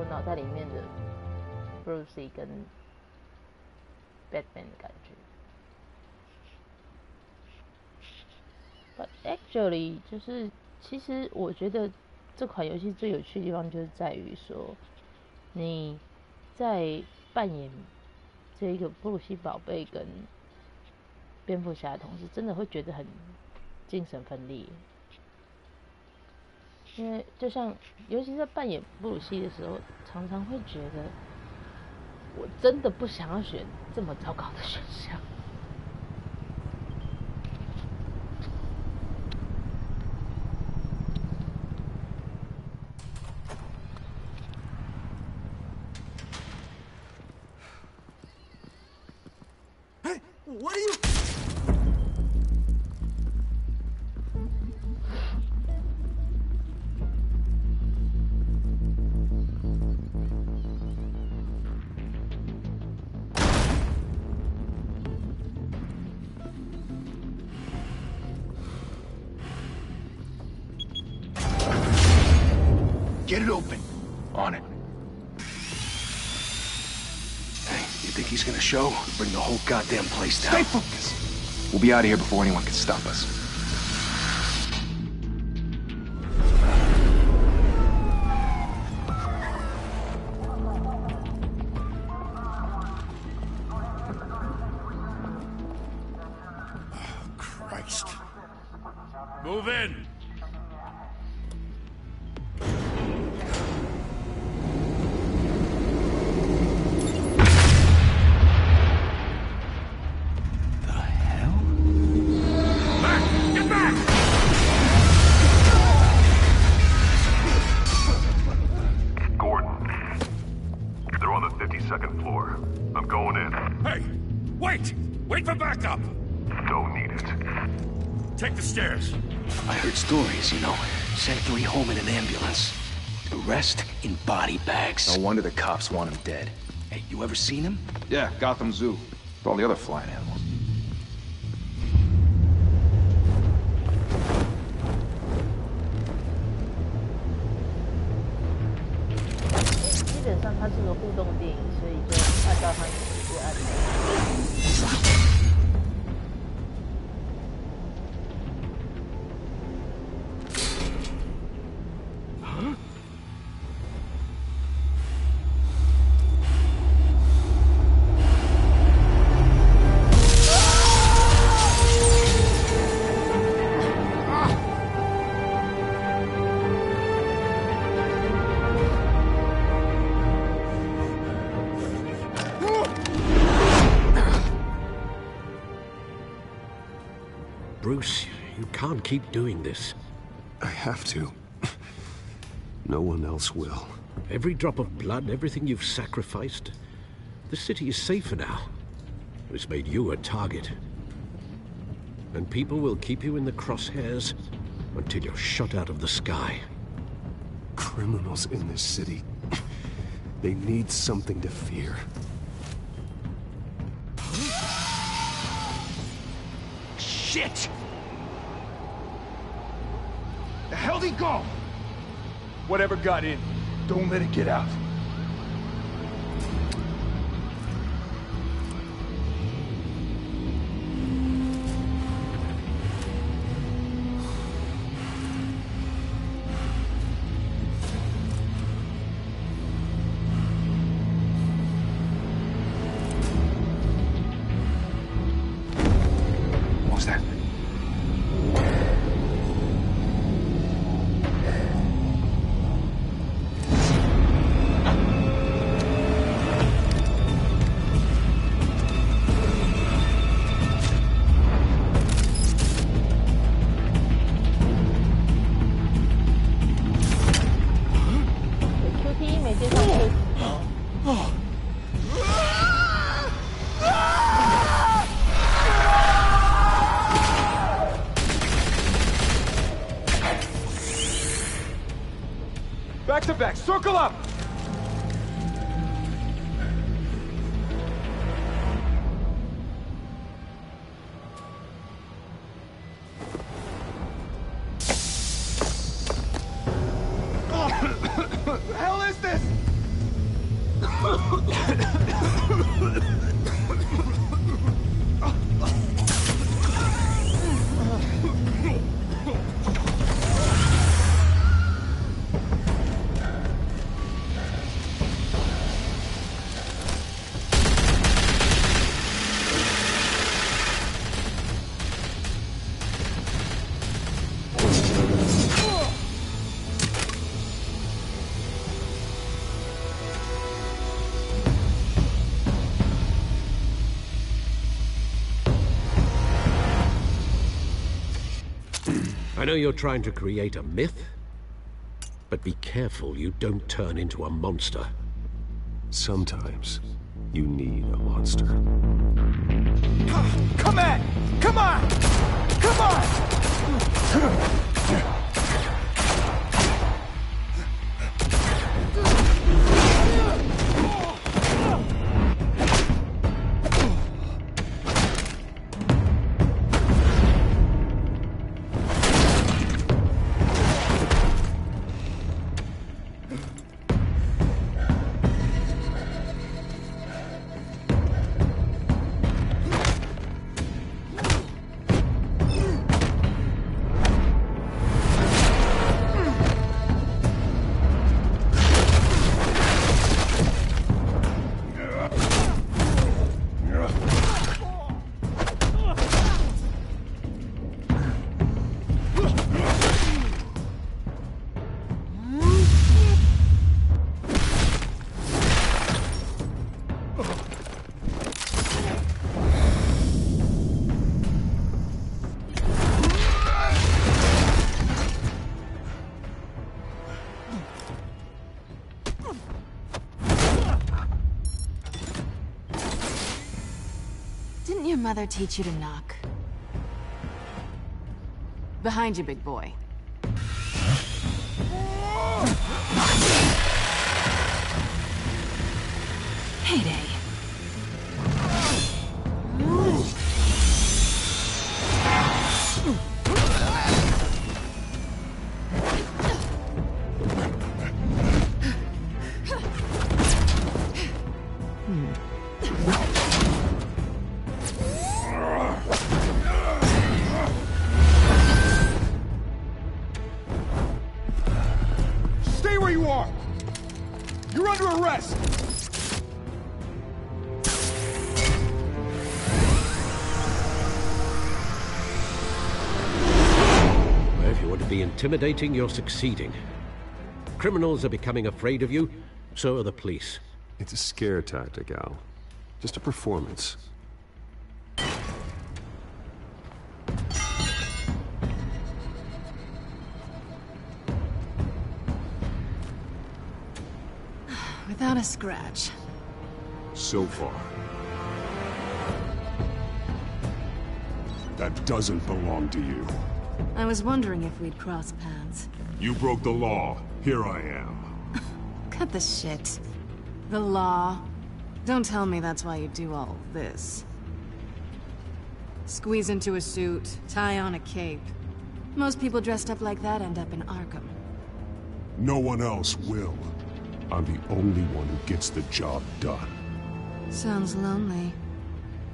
我脑袋里面的 Brucey 跟 Batman 的感觉。But actually， 就是其实我觉得这款游戏最有趣的地方就是在于说，你在扮演这一个布鲁西宝贝跟蝙蝠侠的同时，真的会觉得很精神分裂。因为就像，尤其在扮演布鲁西的时候，常常会觉得，我真的不想要选这么糟糕的选项。Hey, what are you? Get it open. On it. Hey, you think he's gonna show? Bring the whole goddamn place down. Stay focused. We'll be out of here before anyone can stop us. Oh, Christ. Move in. Wait for backup! Don't need it. Take the stairs. I heard stories, you know. Sent 3 home in an ambulance. The rest in body bags. No wonder the cops want him dead. Hey, you ever seen him? Yeah, Gotham Zoo. With all the other flying animals. 基本上它是个互动电影，所以就按照它的一个案例。Bruce, you can't keep doing this. I have to. No one else will. Every drop of blood, everything you've sacrificed. The city is safer now. It's made you a target. And people will keep you in the crosshairs until you're shot out of the sky. Criminals in this city. They need something to fear. Shit! The hell'd he go? Whatever got in, don't let it get out. What was that? QTE 没接上去哦。Back to back, circle up! The hell is this? I know you're trying to create a myth, but be careful you don't turn into a monster. Sometimes you need a monster. Come at! Come on! Come on! Didn't your mother teach you to knock? Behind you, big boy. Heyday. Stay where you are! You're under arrest! If you want to be intimidating, you're succeeding. Criminals are becoming afraid of you, so are the police. It's a scare tactic, Al. Just a performance. Without a scratch. So far. That doesn't belong to you. I was wondering if we'd cross paths. You broke the law. Here I am. Cut the shit. The law. Don't tell me that's why you do all this. Squeeze into a suit, tie on a cape. Most people dressed up like that end up in Arkham. No one else will. I'm the only one who gets the job done. Sounds lonely.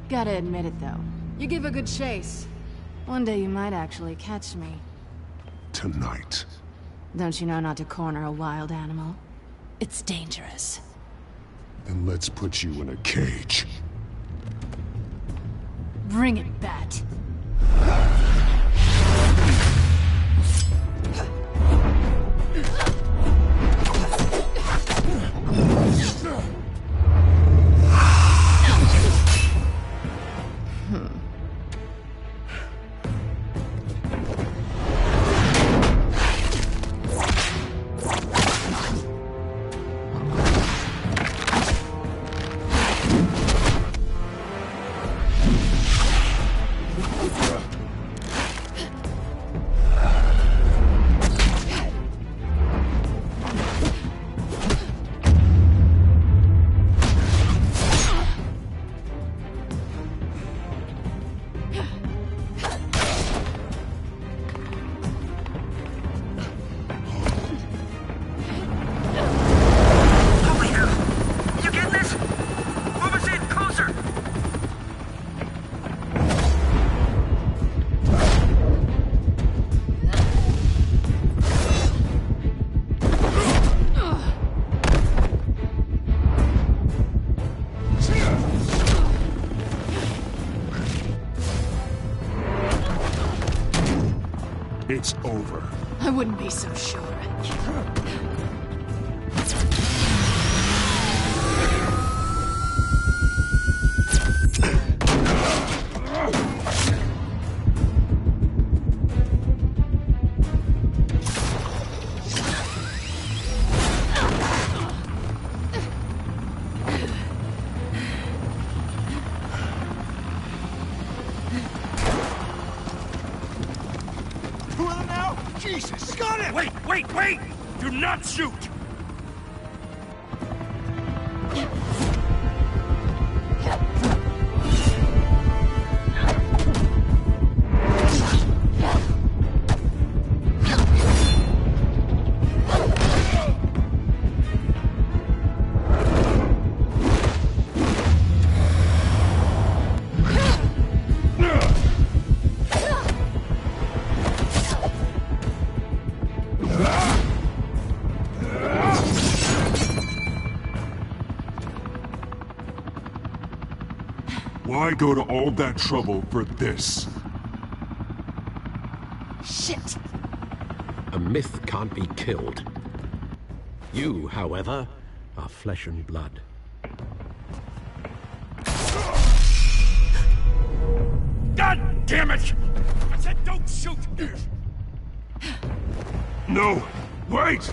Gotta admit it, though. You give a good chase. One day you might actually catch me. Tonight. Don't you know not to corner a wild animal? It's dangerous. Then let's put you in a cage. Bring it, Bat. it's over. I wouldn't be so sure. Jesus! Got him! Wait! Do not shoot! Why go to all that trouble for this? Shit! A myth can't be killed. You, however, are flesh and blood. God damn it! I said don't shoot! No! Wait!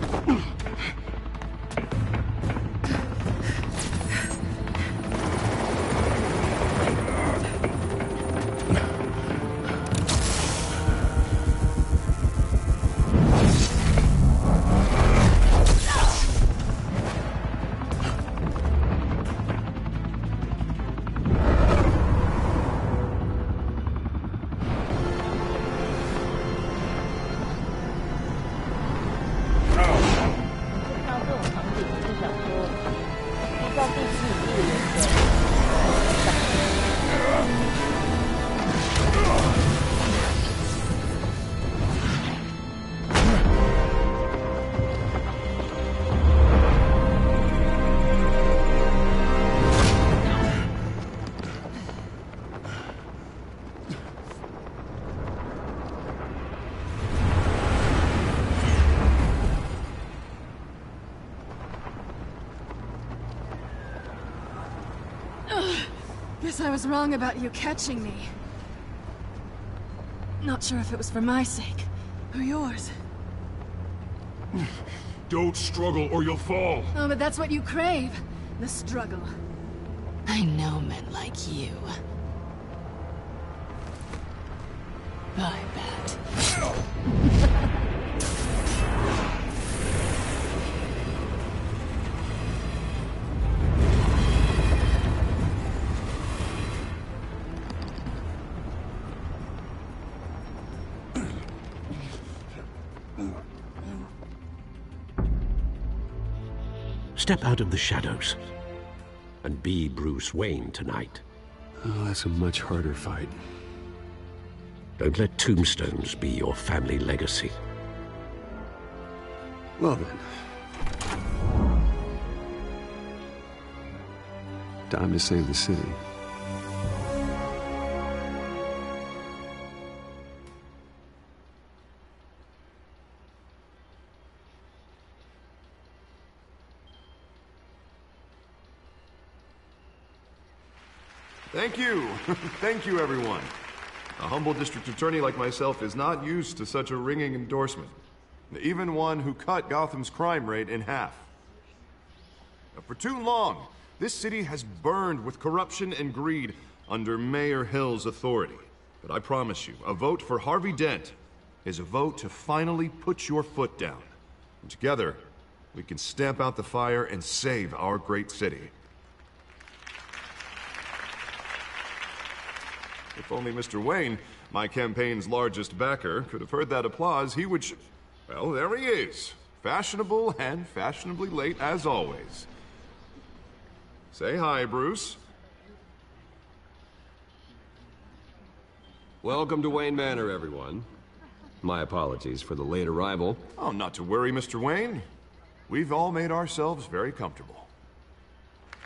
Guess I was wrong about you catching me. Not sure if it was for my sake, or yours. Don't struggle or you'll fall. Oh, but that's what you crave. The struggle. I know men like you. I bet. Step out of the shadows and be Bruce Wayne tonight. Oh, that's a much harder fight. Don't let tombstones be your family legacy. Well then. Time to save the city. Thank you. Thank you, everyone. A humble district attorney like myself is not used to such a ringing endorsement. Even one who cut Gotham's crime rate in half. For too long, this city has burned with corruption and greed under Mayor Hill's authority. But I promise you, a vote for Harvey Dent is a vote to finally put your foot down. And together, we can stamp out the fire and save our great city. If only Mr. Wayne, my campaign's largest backer, could have heard that applause, he would well, there he is. Fashionable and fashionably late as always. Say hi, Bruce. Welcome to Wayne Manor, everyone. My apologies for the late arrival. Oh, not to worry, Mr. Wayne. We've all made ourselves very comfortable.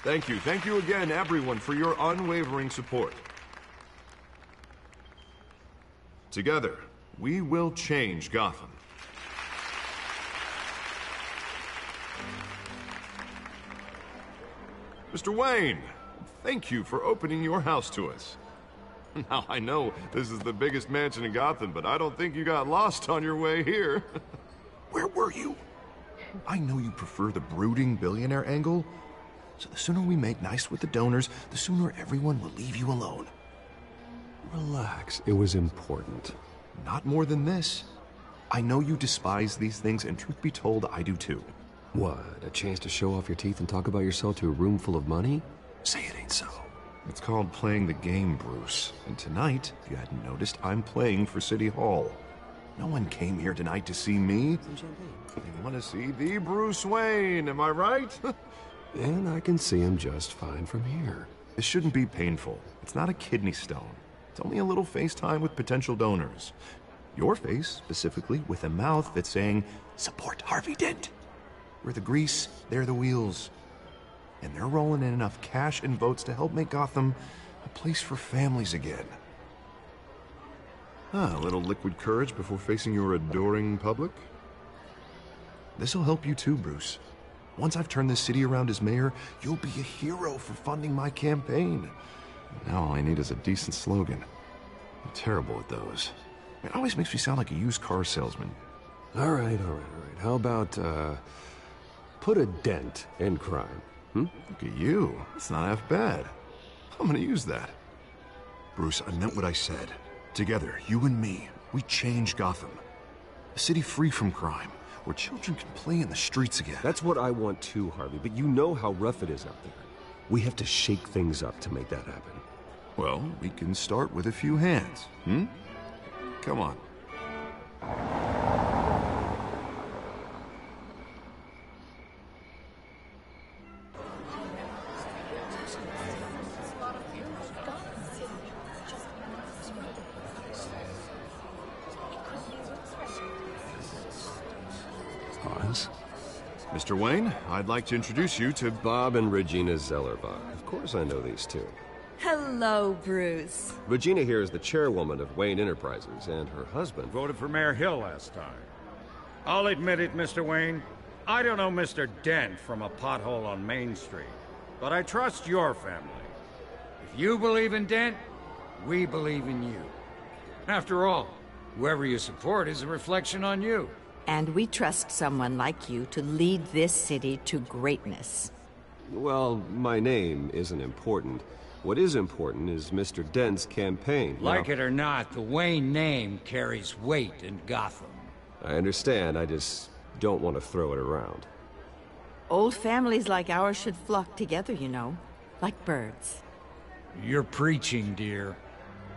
Thank you again, everyone, for your unwavering support. Together, We will change Gotham. Mr. Wayne, thank you for opening your house to us. Now, I know this is the biggest mansion in Gotham, but I don't think you got lost on your way here. Where were you? I know you prefer the brooding billionaire angle, so the sooner we make nice with the donors, the sooner everyone will leave you alone. Relax, it was important. Not more than this. I know you despise these things, and truth be told, I do too. What, a chance to show off your teeth and talk about yourself to a room full of money? Say it ain't so. It's called playing the game, Bruce. And tonight, if you hadn't noticed, I'm playing for City Hall. No one came here tonight to see me. They want to see the Bruce Wayne, am I right? And I can see him just fine from here. This shouldn't be painful. It's not a kidney stone. It's only a little FaceTime with potential donors. Your face, specifically, with a mouth that's saying, support Harvey Dent. We're the grease, they're the wheels. And they're rolling in enough cash and votes to help make Gotham a place for families again. A little liquid courage before facing your adoring public. This'll help you too, Bruce. Once I've turned this city around as mayor, you'll be a hero for funding my campaign. Now all I need is a decent slogan. I'm terrible at those. It always makes me sound like a used car salesman. All right. How about, put a dent in crime? Look at you. It's not half bad. I'm gonna use that. Bruce, I meant what I said. Together, you and me, we change Gotham. A city free from crime, where children can play in the streets again. That's what I want too, Harvey, but you know how rough it is out there. We have to shake things up to make that happen. Well, we can start with a few hands, Come on. Mr. Wayne, I'd like to introduce you to Bob and Regina Zellerbach. Of course I know these two. Hello, Bruce. Regina here is the chairwoman of Wayne Enterprises, and her husband Voted for Mayor Hill last time. I'll admit it, Mr. Wayne. I don't know Mr. Dent from a pothole on Main Street, but I trust your family. If you believe in Dent, we believe in you. After all, whoever you support is a reflection on you. And we trust someone like you to lead this city to greatness. Well, my name isn't important. What is important is Mr. Dent's campaign. Like it or not, the Wayne name carries weight in Gotham. I understand, I just don't want to throw it around. Old families like ours should flock together, you know, like birds. You're preaching, dear.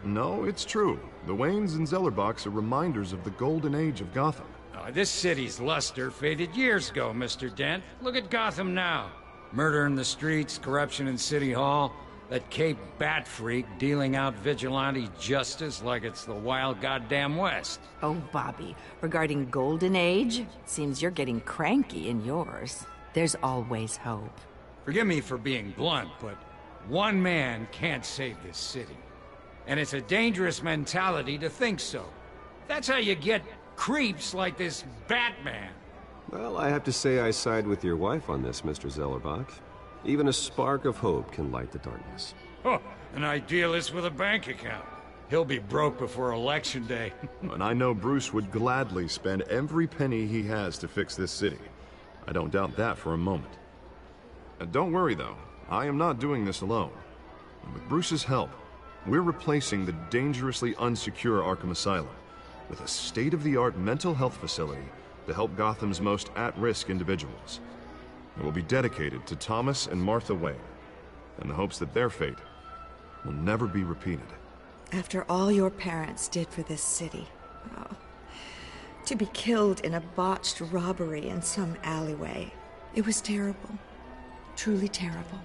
No, it's true. The Waynes and Zellerbachs are reminders of the golden age of Gotham. This city's luster faded years ago, Mr. Dent. Look at Gotham now. Murder in the streets, corruption in City Hall, that Cape Bat freak dealing out vigilante justice like it's the wild goddamn West. Oh, Bobby, regarding Golden Age, seems you're getting cranky in yours. There's always hope. Forgive me for being blunt, but one man can't save this city. And it's a dangerous mentality to think so. That's how you get creeps like this Batman. Well, I have to say I side with your wife on this, Mr. Zellerbach. Even a spark of hope can light the darkness. Oh, an idealist with a bank account. He'll be broke before Election Day. And I know Bruce would gladly spend every penny he has to fix this city. I don't doubt that for a moment. Don't worry, though. I am not doing this alone. And with Bruce's help, we're replacing the dangerously unsecure Arkham Asylum with a state-of-the-art mental health facility to help Gotham's most at-risk individuals. It will be dedicated to Thomas and Martha Wayne, in the hopes that their fate will never be repeated. After all your parents did for this city, to be killed in a botched robbery in some alleyway, it was terrible. Truly terrible.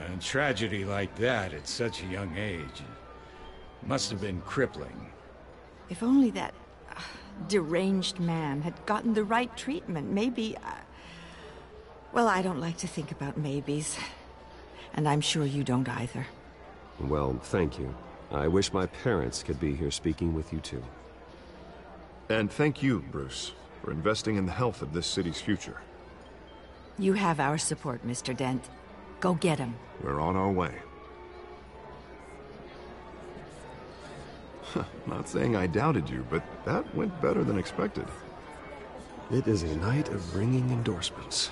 And tragedy like that at such a young age must have been crippling. If only that deranged man had gotten the right treatment, maybe... Well, I don't like to think about maybes. And I'm sure you don't either. Well, thank you. I wish my parents could be here speaking with you too. And thank you, Bruce, for investing in the health of this city's future. You have our support, Mr. Dent. Go get him. We're on our way. Not saying I doubted you, but that went better than expected. It is a night of ringing endorsements.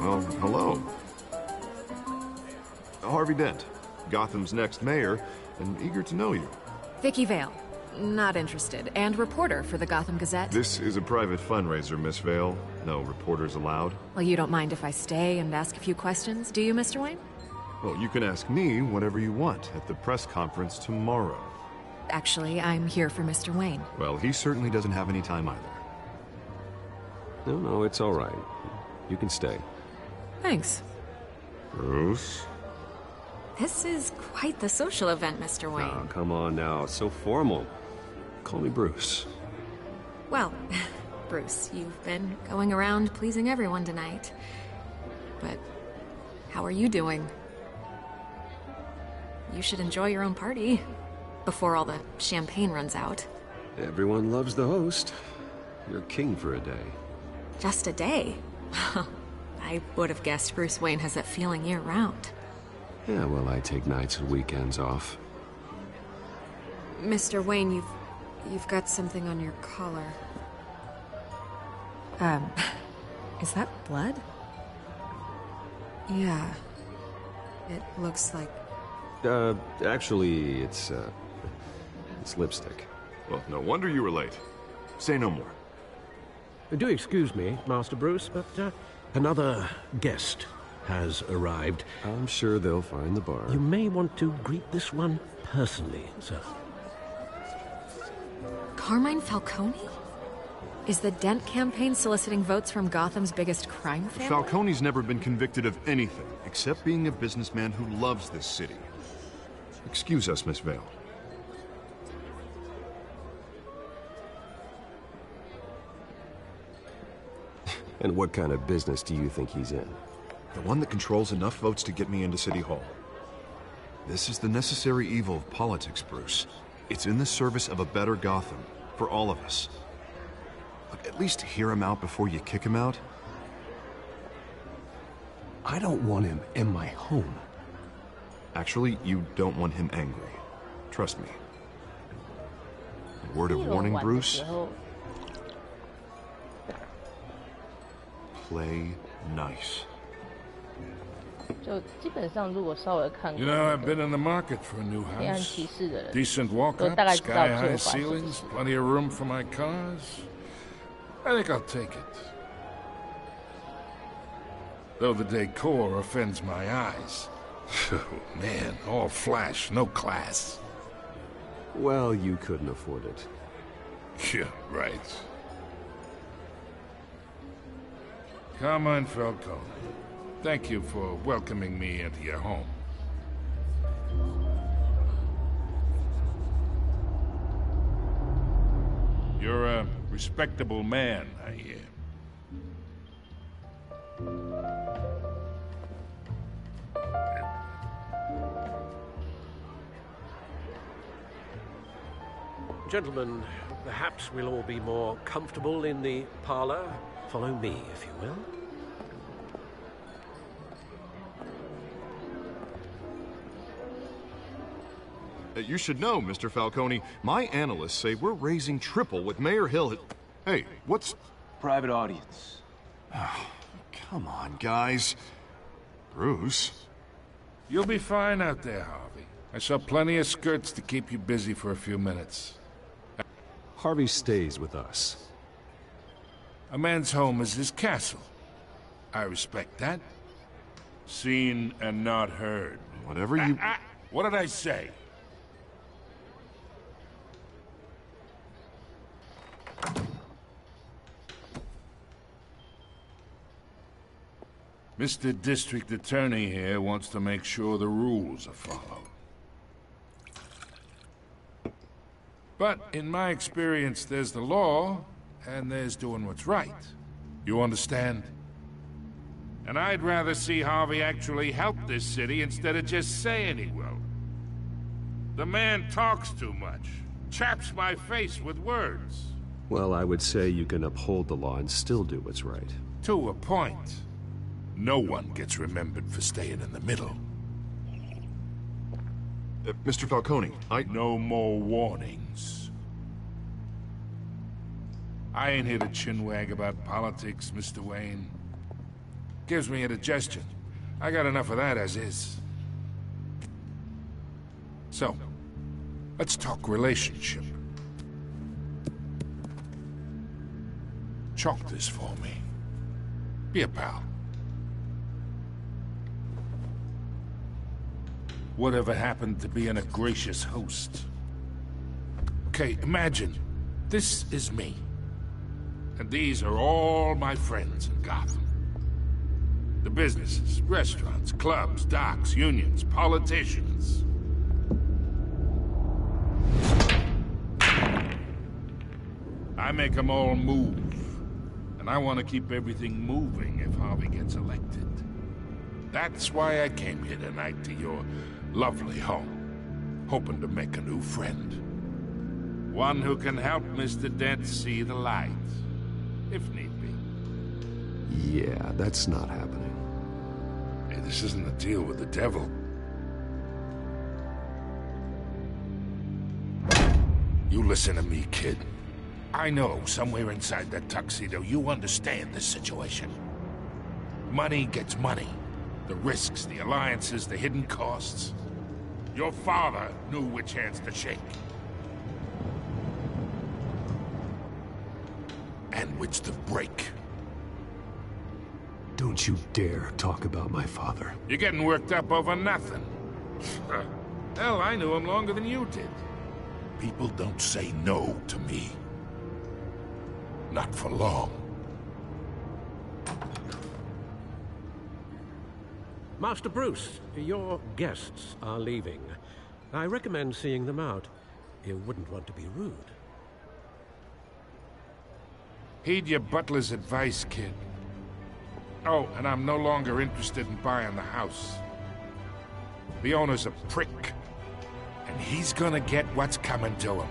Well, hello. Harvey Dent, Gotham's next mayor, and eager to know you. Vicky Vale. Not interested. And reporter for the Gotham Gazette. This is a private fundraiser, Miss Vale. No reporters allowed. Well, you don't mind if I stay and ask a few questions, do you, Mr. Wayne? Well, you can ask me whatever you want at the press conference tomorrow. Actually, I'm here for Mr. Wayne. Well, he certainly doesn't have any time either. No, it's all right. You can stay. Thanks. Bruce? This is quite the social event, Mr. Wayne. Oh, come on now. It's so formal. Call me Bruce. Well, Bruce, you've been going around pleasing everyone tonight. But how are you doing? You should enjoy your own party before all the champagne runs out. Everyone loves the host. You're king for a day. Just a day? I would have guessed Bruce Wayne has that feeling year-round. Yeah, well, I take nights and weekends off. Mr. Wayne, you've got something on your collar. Is that blood? Yeah. It looks like... Actually, it's lipstick. Well, no wonder you were late. Say no more. Do excuse me, Master Bruce, but another guest has arrived. I'm sure they'll find the bar. You may want to greet this one personally, sir. Carmine Falcone? Is the Dent campaign soliciting votes from Gotham's biggest crime family? Falcone's never been convicted of anything, except being a businessman who loves this city. Excuse us, Miss Vale. And what kind of business do you think he's in? The one that controls enough votes to get me into City Hall. This is the necessary evil of politics, Bruce. It's in the service of a better Gotham, for all of us. Look, at least hear him out before you kick him out. I don't want him in my home. Actually, you don't want him angry. Trust me. A word of warning, Bruce. Play nice. You know, I've been in the market for a new house. Decent walk-up, sky-high ceilings, plenty of room for my cars. I think I'll take it. Though the decor offends my eyes. Oh, man, all flash, no class. Well, you couldn't afford it. Yeah, right. Carmine Falcone, thank you for welcoming me into your home. You're a respectable man, I hear. Gentlemen, perhaps we'll all be more comfortable in the parlor. Follow me, if you will. You should know, Mr. Falcone, my analysts say we're raising triple with Mayor Hill. Hey, what's... Private audience. Oh, come on, guys. Bruce? You'll be fine out there, Harvey. I saw plenty of skirts to keep you busy for a few minutes. Harvey stays with us. A man's home is his castle. I respect that. Seen and not heard. Whatever you... What did I say? Mr. District Attorney here wants to make sure the rules are followed. But in my experience, there's the law, and there's doing what's right. You understand? And I'd rather see Harvey actually help this city instead of just saying he will. The man talks too much. Chaps my face with words. Well, I would say you can uphold the law and still do what's right. To a point. No one gets remembered for staying in the middle. Mr. Falcone, No more warnings. I ain't here to chinwag about politics, Mr. Wayne. Gives me indigestion. I got enough of that as is. So, let's talk relationship. Chalk this for me. Be a pal. Whatever happened to being a gracious host? Okay, imagine, this is me. And these are all my friends in Gotham. The businesses, restaurants, clubs, docks, unions, politicians. I make them all move. And I want to keep everything moving if Harvey gets elected. That's why I came here tonight to your lovely home, hoping to make a new friend. One who can help Mr. Dent see the light, if need be. Yeah, that's not happening. Hey, this isn't a deal with the devil. You listen to me, kid. I know somewhere inside that tuxedo you understand this situation. Money gets money. The risks, the alliances, the hidden costs. Your father knew which hands to shake. And which to break. Don't you dare talk about my father. You're getting worked up over nothing. Hell, I knew him longer than you did. People don't say no to me. Not for long. Master Bruce, your guests are leaving. I recommend seeing them out. You wouldn't want to be rude. Heed your butler's advice, kid. Oh, and I'm no longer interested in buying the house. The owner's a prick. And he's gonna get what's coming to him.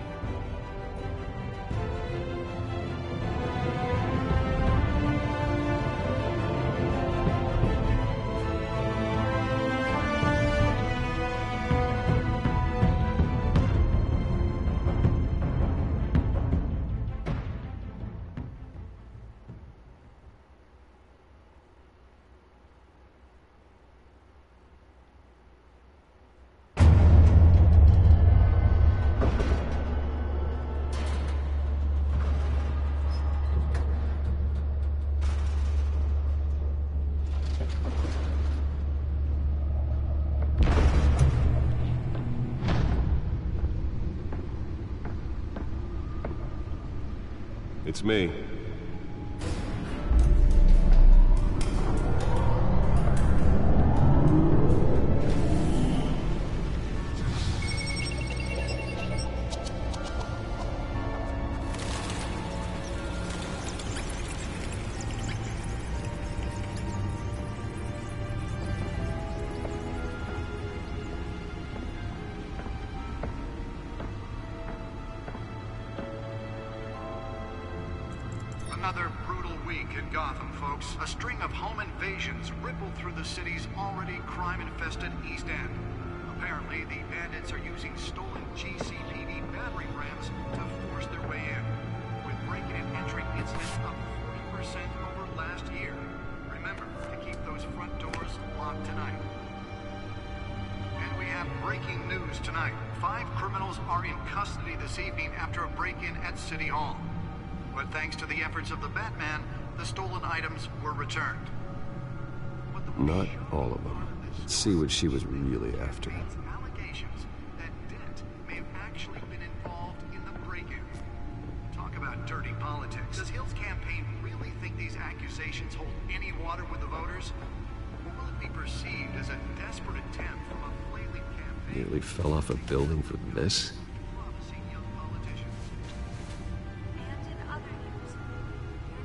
It's me. Another brutal week in Gotham, folks. A string of home invasions rippled through the city's already crime-infested East End. Apparently, the bandits are using stolen GCPD battering rams to force their way in, with break-in and entry incidents up 40% over last year. Remember to keep those front doors locked tonight. And we have breaking news tonight. 5 criminals are in custody this evening after a break-in at City Hall. But thanks to the efforts of the Batman, the stolen items were returned. Not all of them. Let's see what she was really after. Allegations that Dent may have actually been involved in the break-in. Talk about dirty politics. Does Hill's campaign really think these accusations hold any water with the voters? Or will it be perceived as a desperate attempt from a flailing campaign? Nearly fell off a building for this?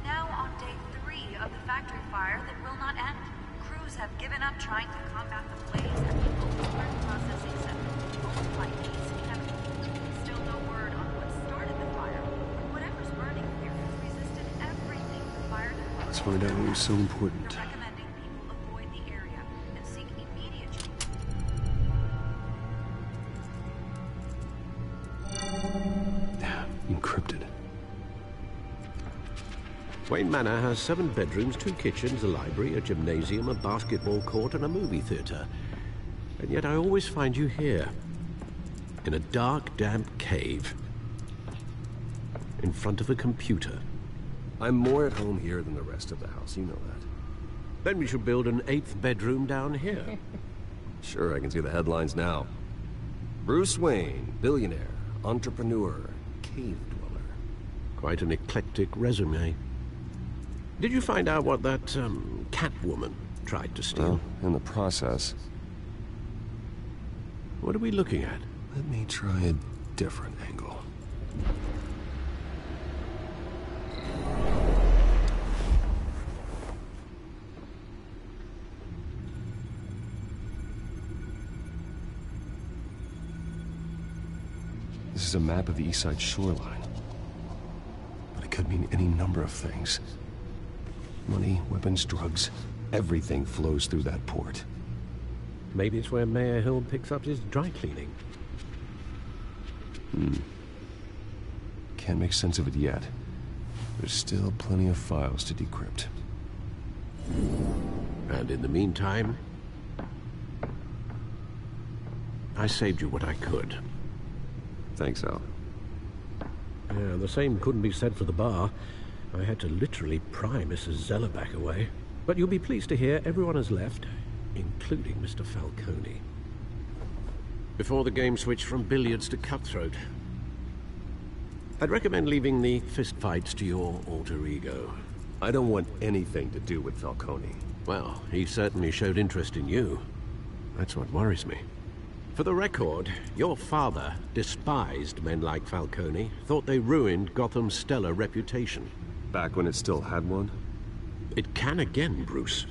Now on day 3 of the factory fire that will not end. find out what was so important. Encrypted. Wayne Manor has 7 bedrooms, 2 kitchens, a library, a gymnasium, a basketball court, and a movie theater. And yet I always find you here, in a dark, damp cave, in front of a computer. I'm more at home here than the rest of the house, you know that. Then we should build an 8th bedroom down here. Sure, I can see the headlines now. Bruce Wayne, billionaire, entrepreneur, cave dweller. Quite an eclectic resume. Did you find out what that, Catwoman tried to steal? Well, in the process. What are we looking at? Let me try a different angle. This is a map of the East Side shoreline. But it could mean any number of things. Money, weapons, drugs, everything flows through that port. Maybe it's where Mayor Hill picks up his dry cleaning. Can't make sense of it yet. There's still plenty of files to decrypt. And in the meantime, I saved you what I could. Thanks, Al. Yeah, the same couldn't be said for the bar. I had to literally pry Mrs. Zellerbach away. But you'll be pleased to hear everyone has left, including Mr. Falcone. Before the game switched from billiards to cutthroat. I'd recommend leaving the fistfights to your alter ego. I don't want anything to do with Falcone. Well, he certainly showed interest in you. That's what worries me. For the record, your father despised men like Falcone, thought they ruined Gotham's stellar reputation. Back when it still had one? It can again, Bruce.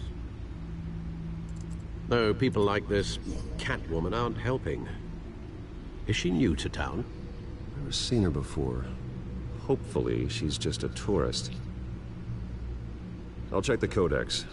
Though people like this Catwoman aren't helping. Is she new to town? Never seen her before. Hopefully, she's just a tourist. I'll check the codex.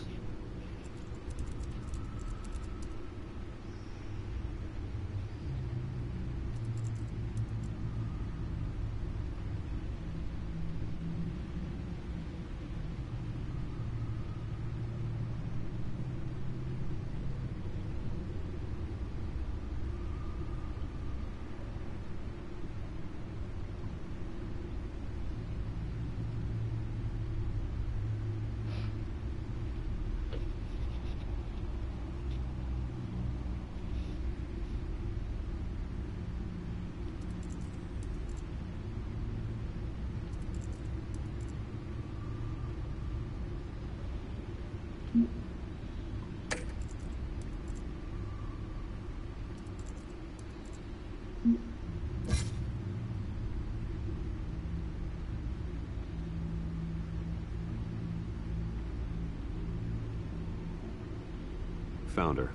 Found her.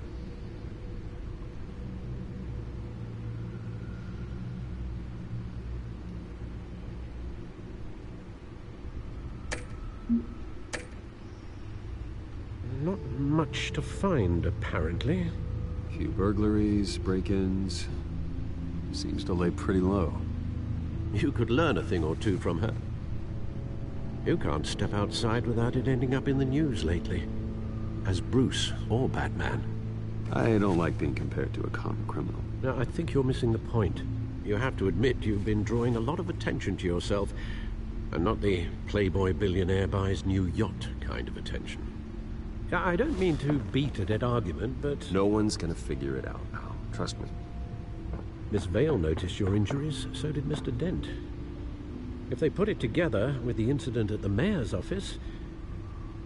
Not much to find, apparently. Few burglaries, break-ins. Seems to lay pretty low. You could learn a thing or two from her. You can't step outside without it ending up in the news lately. As Bruce or Batman. I don't like being compared to a common criminal. Now, I think you're missing the point. You have to admit you've been drawing a lot of attention to yourself, and not the playboy billionaire buys new yacht kind of attention. I don't mean to beat a dead argument, but... No one's gonna figure it out now. Trust me. Miss Vale noticed your injuries, so did Mr. Dent. If they put it together with the incident at the mayor's office,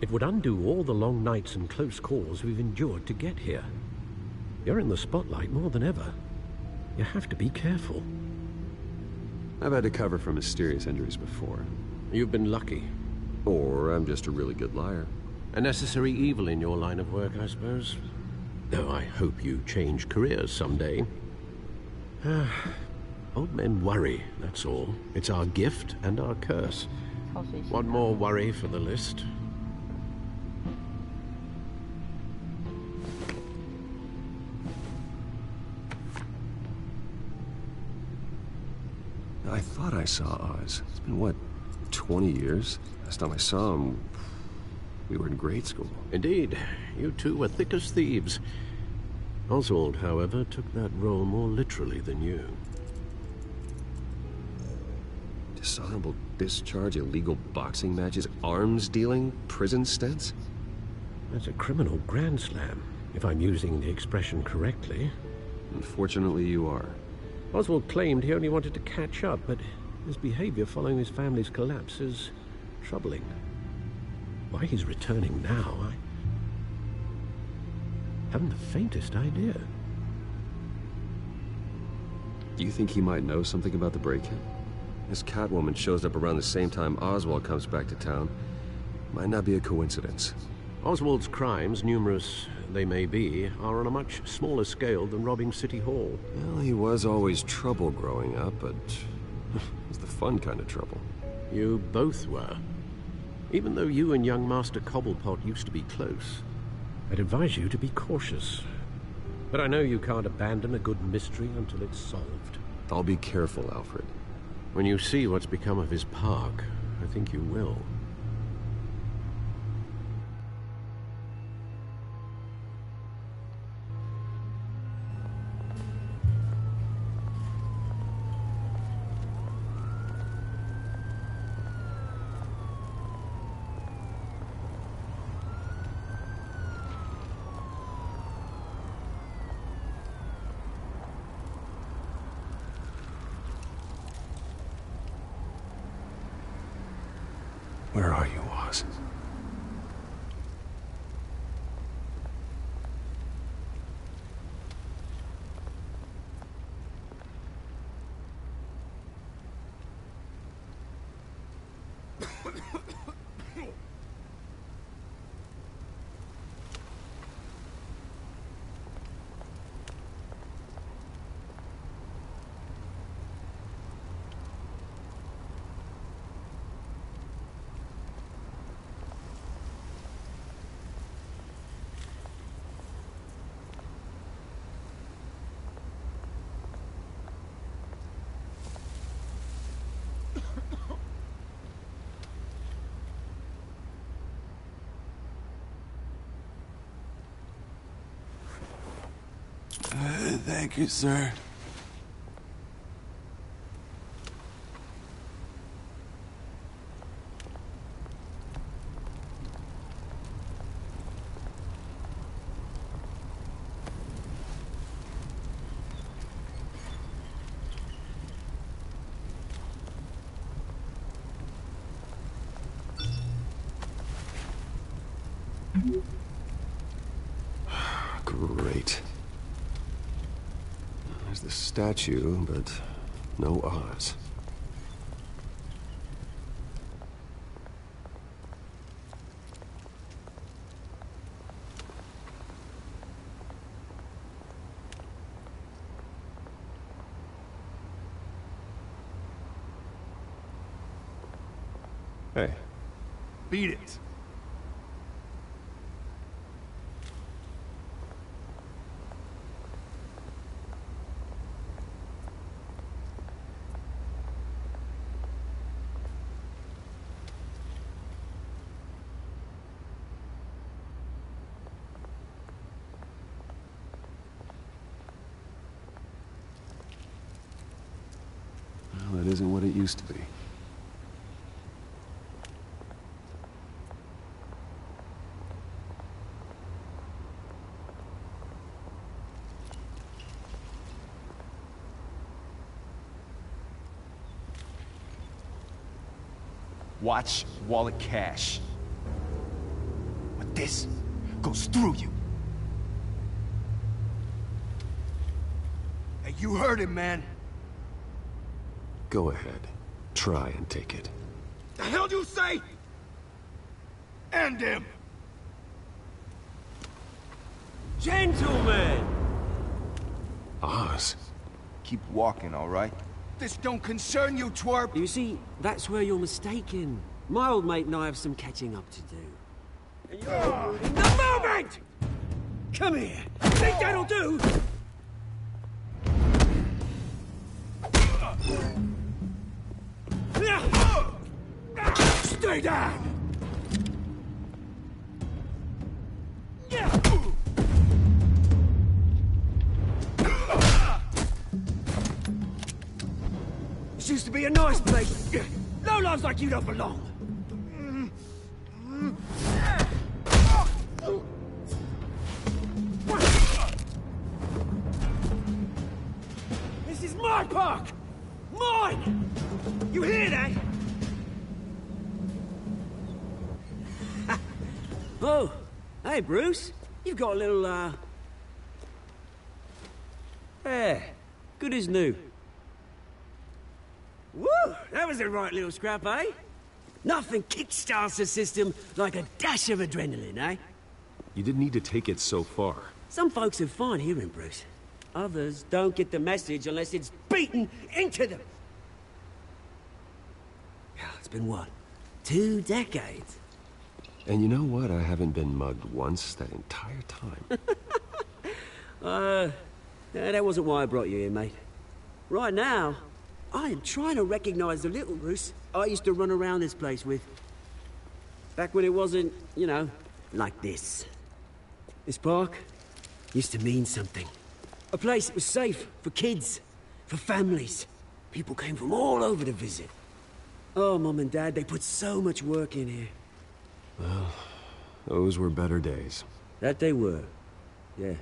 it would undo all the long nights and close calls we've endured to get here. You're in the spotlight more than ever. You have to be careful. I've had to cover for mysterious injuries before. You've been lucky. Or I'm just a really good liar. A necessary evil in your line of work, I suppose. Though I hope you change careers someday. Old men worry, that's all. It's our gift and our curse. One more worry for the list. thought I saw Oz. It's been, what, 20 years? Last time I saw him, we were in grade school. Indeed. You two were thick as thieves. Oswald, however, took that role more literally than you. Dishonorable discharge, illegal boxing matches, arms dealing, prison stints? That's a criminal grand slam, if I'm using the expression correctly. Unfortunately, you are. Oswald claimed he only wanted to catch up, but his behavior following his family's collapse is troubling. Why he's returning now, I haven't the faintest idea. Do you think he might know something about the break-in? This Catwoman shows up around the same time Oswald comes back to town. Might not be a coincidence. Oswald's crimes, numerous they may be, are on a much smaller scale than robbing City Hall. Well, he was always trouble growing up, but it was the fun kind of trouble. You both were. Even though you and young Master Cobblepot used to be close, I'd advise you to be cautious. But I know you can't abandon a good mystery until it's solved. I'll be careful, Alfred. When you see what's become of his park, I think you will. Where are you, Oz? Thank you, sir. Great. There's the statue, but no Oz. Hey. Beat it. Well, it isn't what it used to be. Watch wallet cash. But this goes through you. Hey, you heard him, man. Go ahead. Try and take it. The hell do you say? End him! Gentlemen! Oz. Keep walking, all right? This don't concern you, twerp! You see, that's where you're mistaken. My old mate and I have some catching up to do. And you're ruining the moment! Come here! Think that'll do? Stay down! This used to be a nice place. No lives like you don't belong. This is my park! Mine! You hear that? Oh, hey, Bruce. You've got a little, Yeah, good as new. Woo! That was a right little scrap, eh? Nothing kickstarts the system like a dash of adrenaline, eh? You didn't need to take it so far. Some folks are fine hearing, Bruce. Others don't get the message unless it's beaten into them. It's been, what, 2 decades? And you know what? I haven't been mugged once that entire time. That wasn't why I brought you here, mate. Right now, I am trying to recognize the little Bruce I used to run around this place with. Back when it wasn't, you know, like this. This park used to mean something. A place that was safe for kids, for families. People came from all over to visit. Oh, Mum and Dad, they put so much work in here. Well, those were better days. That they were. Yeah.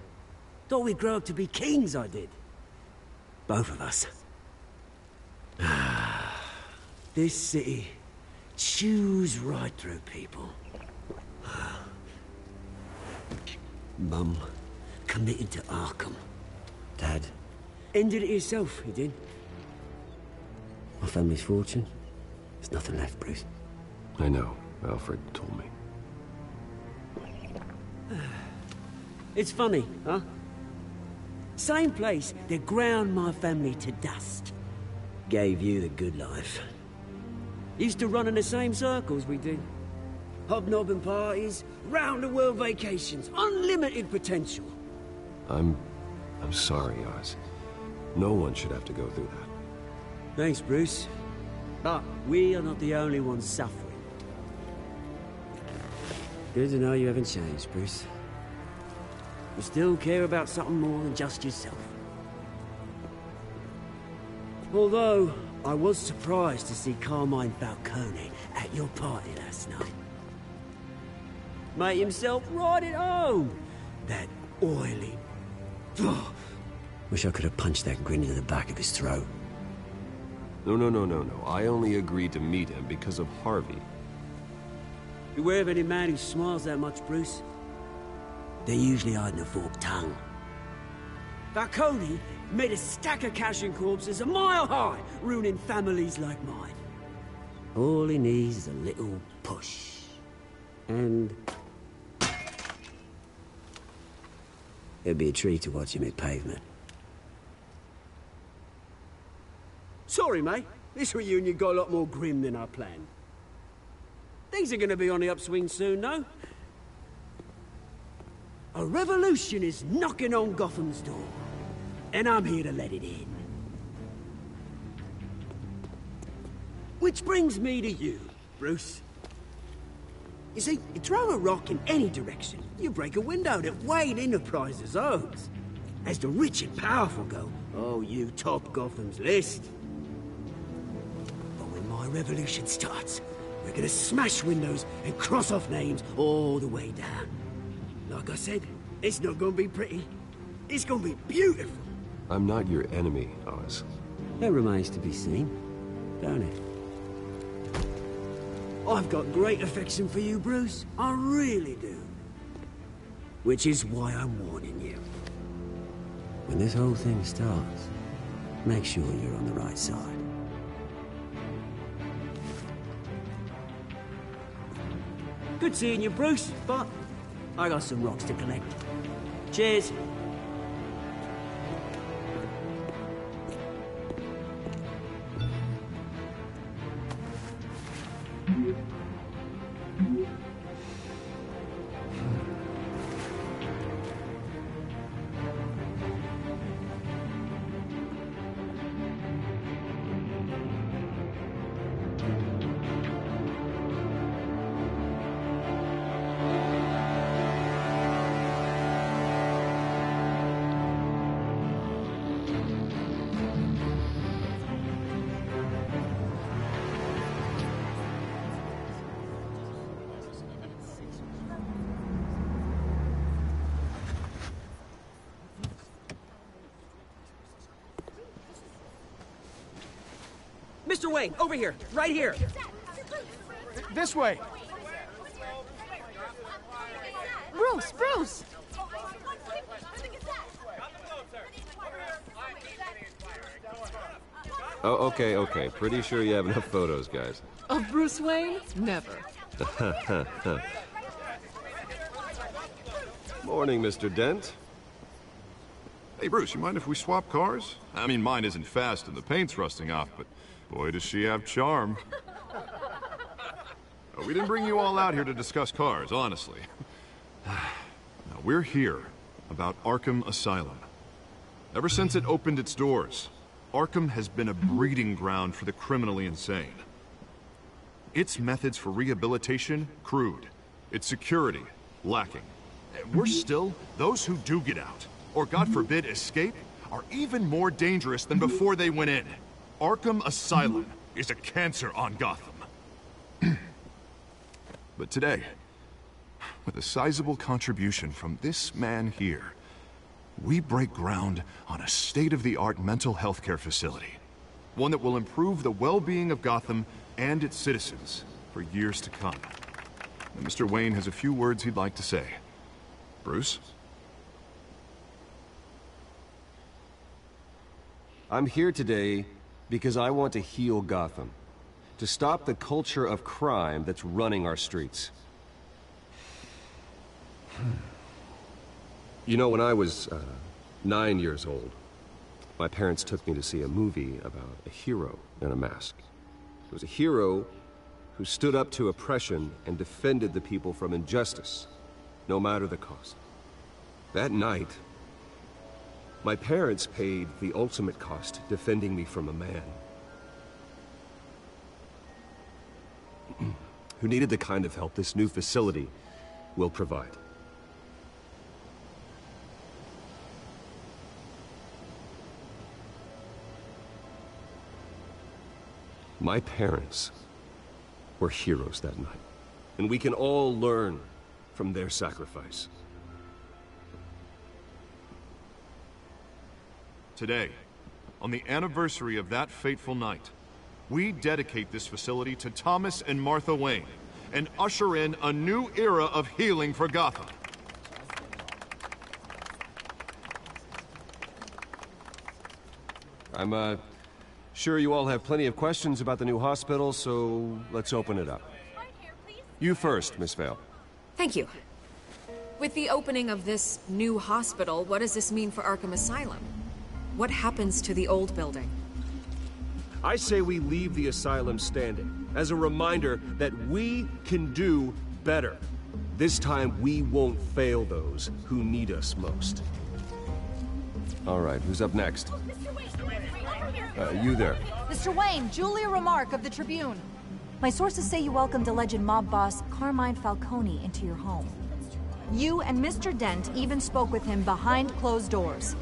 Thought we'd grow up to be kings, I did. Both of us. This city chews right through people. Mum committed to Arkham. Dad ended it himself, he did. My family's fortune. There's nothing left, Bruce. I know. Alfred told me. It's funny, huh? Same place that ground my family to dust. Gave you the good life. Used to run in the same circles we did. Hobnobbing parties, round-the-world vacations, unlimited potential. I'm sorry, Oz. No one should have to go through that. Thanks, Bruce. But we are not the only ones suffering. Good to know you haven't changed, Bruce. You still care about something more than just yourself. Although, I was surprised to see Carmine Falcone at your party last night. Made himself right at home. That oily... Oh, wish I could have punched that grin into the back of his throat. No. I only agreed to meet him because of Harvey. Beware of any man who smiles that much, Bruce. They're usually hiding a forked tongue. Falcone made a stack of cash and corpses a mile high, ruining families like mine. All he needs is a little push. And... it'd be a treat to watch him hit pavement. Sorry, mate. This reunion got a lot more grim than I planned. Things are gonna be on the upswing soon, no? A revolution is knocking on Gotham's door. And I'm here to let it in. Which brings me to you, Bruce. You see, you throw a rock in any direction, you break a window that Wayne Enterprises owns. As the rich and powerful go, oh, you top Gotham's list. But when my revolution starts, we're gonna smash windows and cross off names all the way down. Like I said, it's not gonna be pretty. It's gonna be beautiful. I'm not your enemy, Oz. That remains to be seen, don't it? I've got great affection for you, Bruce. I really do. Which is why I'm warning you. When this whole thing starts, make sure you're on the right side. Good seeing you, Bruce, but I got some rocks to collect. Cheers. Mr. Wayne, over here, right here. This way. Bruce! Oh, okay. Pretty sure you have enough photos, guys. Of Bruce Wayne? Never. Morning, Mr. Dent. Hey, Bruce, you mind if we swap cars? I mean, mine isn't fast and the paint's rusting off, but boy, does she have charm. We didn't bring you all out here to discuss cars, honestly. Now, we're here about Arkham Asylum. Ever since it opened its doors, Arkham has been a breeding ground for the criminally insane. Its methods for rehabilitation, crude. Its security, lacking. And worse still, those who do get out, or God forbid escape, are even more dangerous than before they went in. Arkham Asylum is a cancer on Gotham. But today, with a sizable contribution from this man here, we break ground on a state-of-the-art mental health care facility. One that will improve the well-being of Gotham and its citizens for years to come. And Mr. Wayne has a few words he'd like to say. Bruce? I'm here today because I want to heal Gotham. To stop the culture of crime that's running our streets. You know, when I was 9 years old, my parents took me to see a movie about a hero in a mask. It was a hero who stood up to oppression and defended the people from injustice, no matter the cost. That night, my parents paid the ultimate cost defending me from a man who needed the kind of help this new facility will provide. My parents were heroes that night, and we can all learn from their sacrifice. Today, on the anniversary of that fateful night, we dedicate this facility to Thomas and Martha Wayne and usher in a new era of healing for Gotham. I'm sure you all have plenty of questions about the new hospital, so let's open it up. You first, Miss Vale. Thank you. With the opening of this new hospital, what does this mean for Arkham Asylum? What happens to the old building? I say we leave the asylum standing, as a reminder that we can do better. This time, we won't fail those who need us most. All right, who's up next? You there. Mr. Wayne, Julia Remark of the Tribune. My sources say you welcomed alleged mob boss Carmine Falcone into your home. You and Mr. Dent even spoke with him behind closed doors.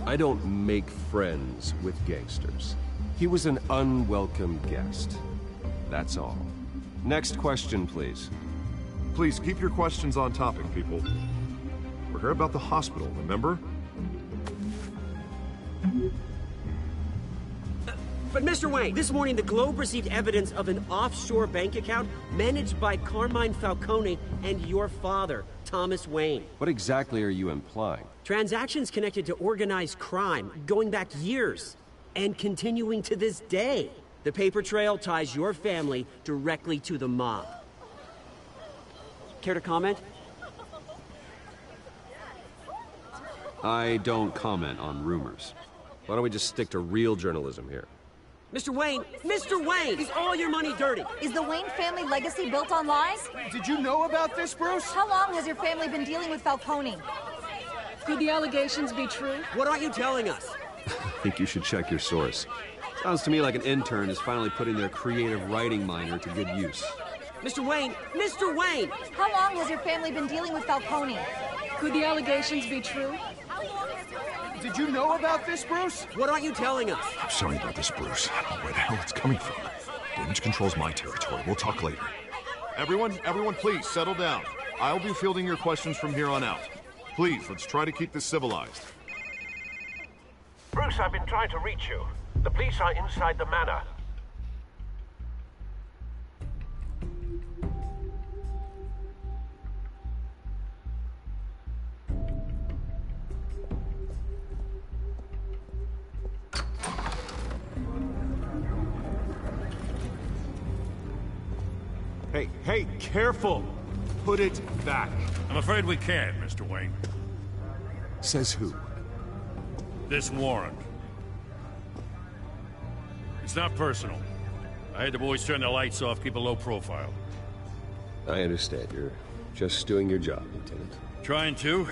I don't make friends with gangsters. He was an unwelcome guest. That's all. Next question, please. Please keep your questions on topic, people. We're here about the hospital, remember? But Mr. Wayne, this morning the Globe received evidence of an offshore bank account managed by Carmine Falcone and your father, Thomas Wayne. What exactly are you implying? Transactions connected to organized crime going back years and continuing to this day. The paper trail ties your family directly to the mob. Care to comment? I don't comment on rumors. Why don't we just stick to real journalism here? Mr. Wayne! Mr. Wayne! Is all your money dirty? Is the Wayne family legacy built on lies? Did you know about this, Bruce? How long has your family been dealing with Falcone? Could the allegations be true? What aren't you telling us? I think you should check your source. Sounds to me like an intern is finally putting their creative writing minor to good use. Mr. Wayne! Mr. Wayne! How long has your family been dealing with Falcone? Could the allegations be true? Did you know about this, Bruce? What aren't you telling us? I'm sorry about this, Bruce. I don't know where the hell it's coming from. Damage control's my territory. We'll talk later. Everyone, please, settle down. I'll be fielding your questions from here on out. Please, let's try to keep this civilized. Bruce, I've been trying to reach you. The police are inside the manor. Hey, careful! Put it back. I'm afraid we can't, Mr. Wayne. Says who? This warrant. It's not personal. I had the boys turn the lights off, keep a low profile. I understand. You're just doing your job, Lieutenant. Trying to.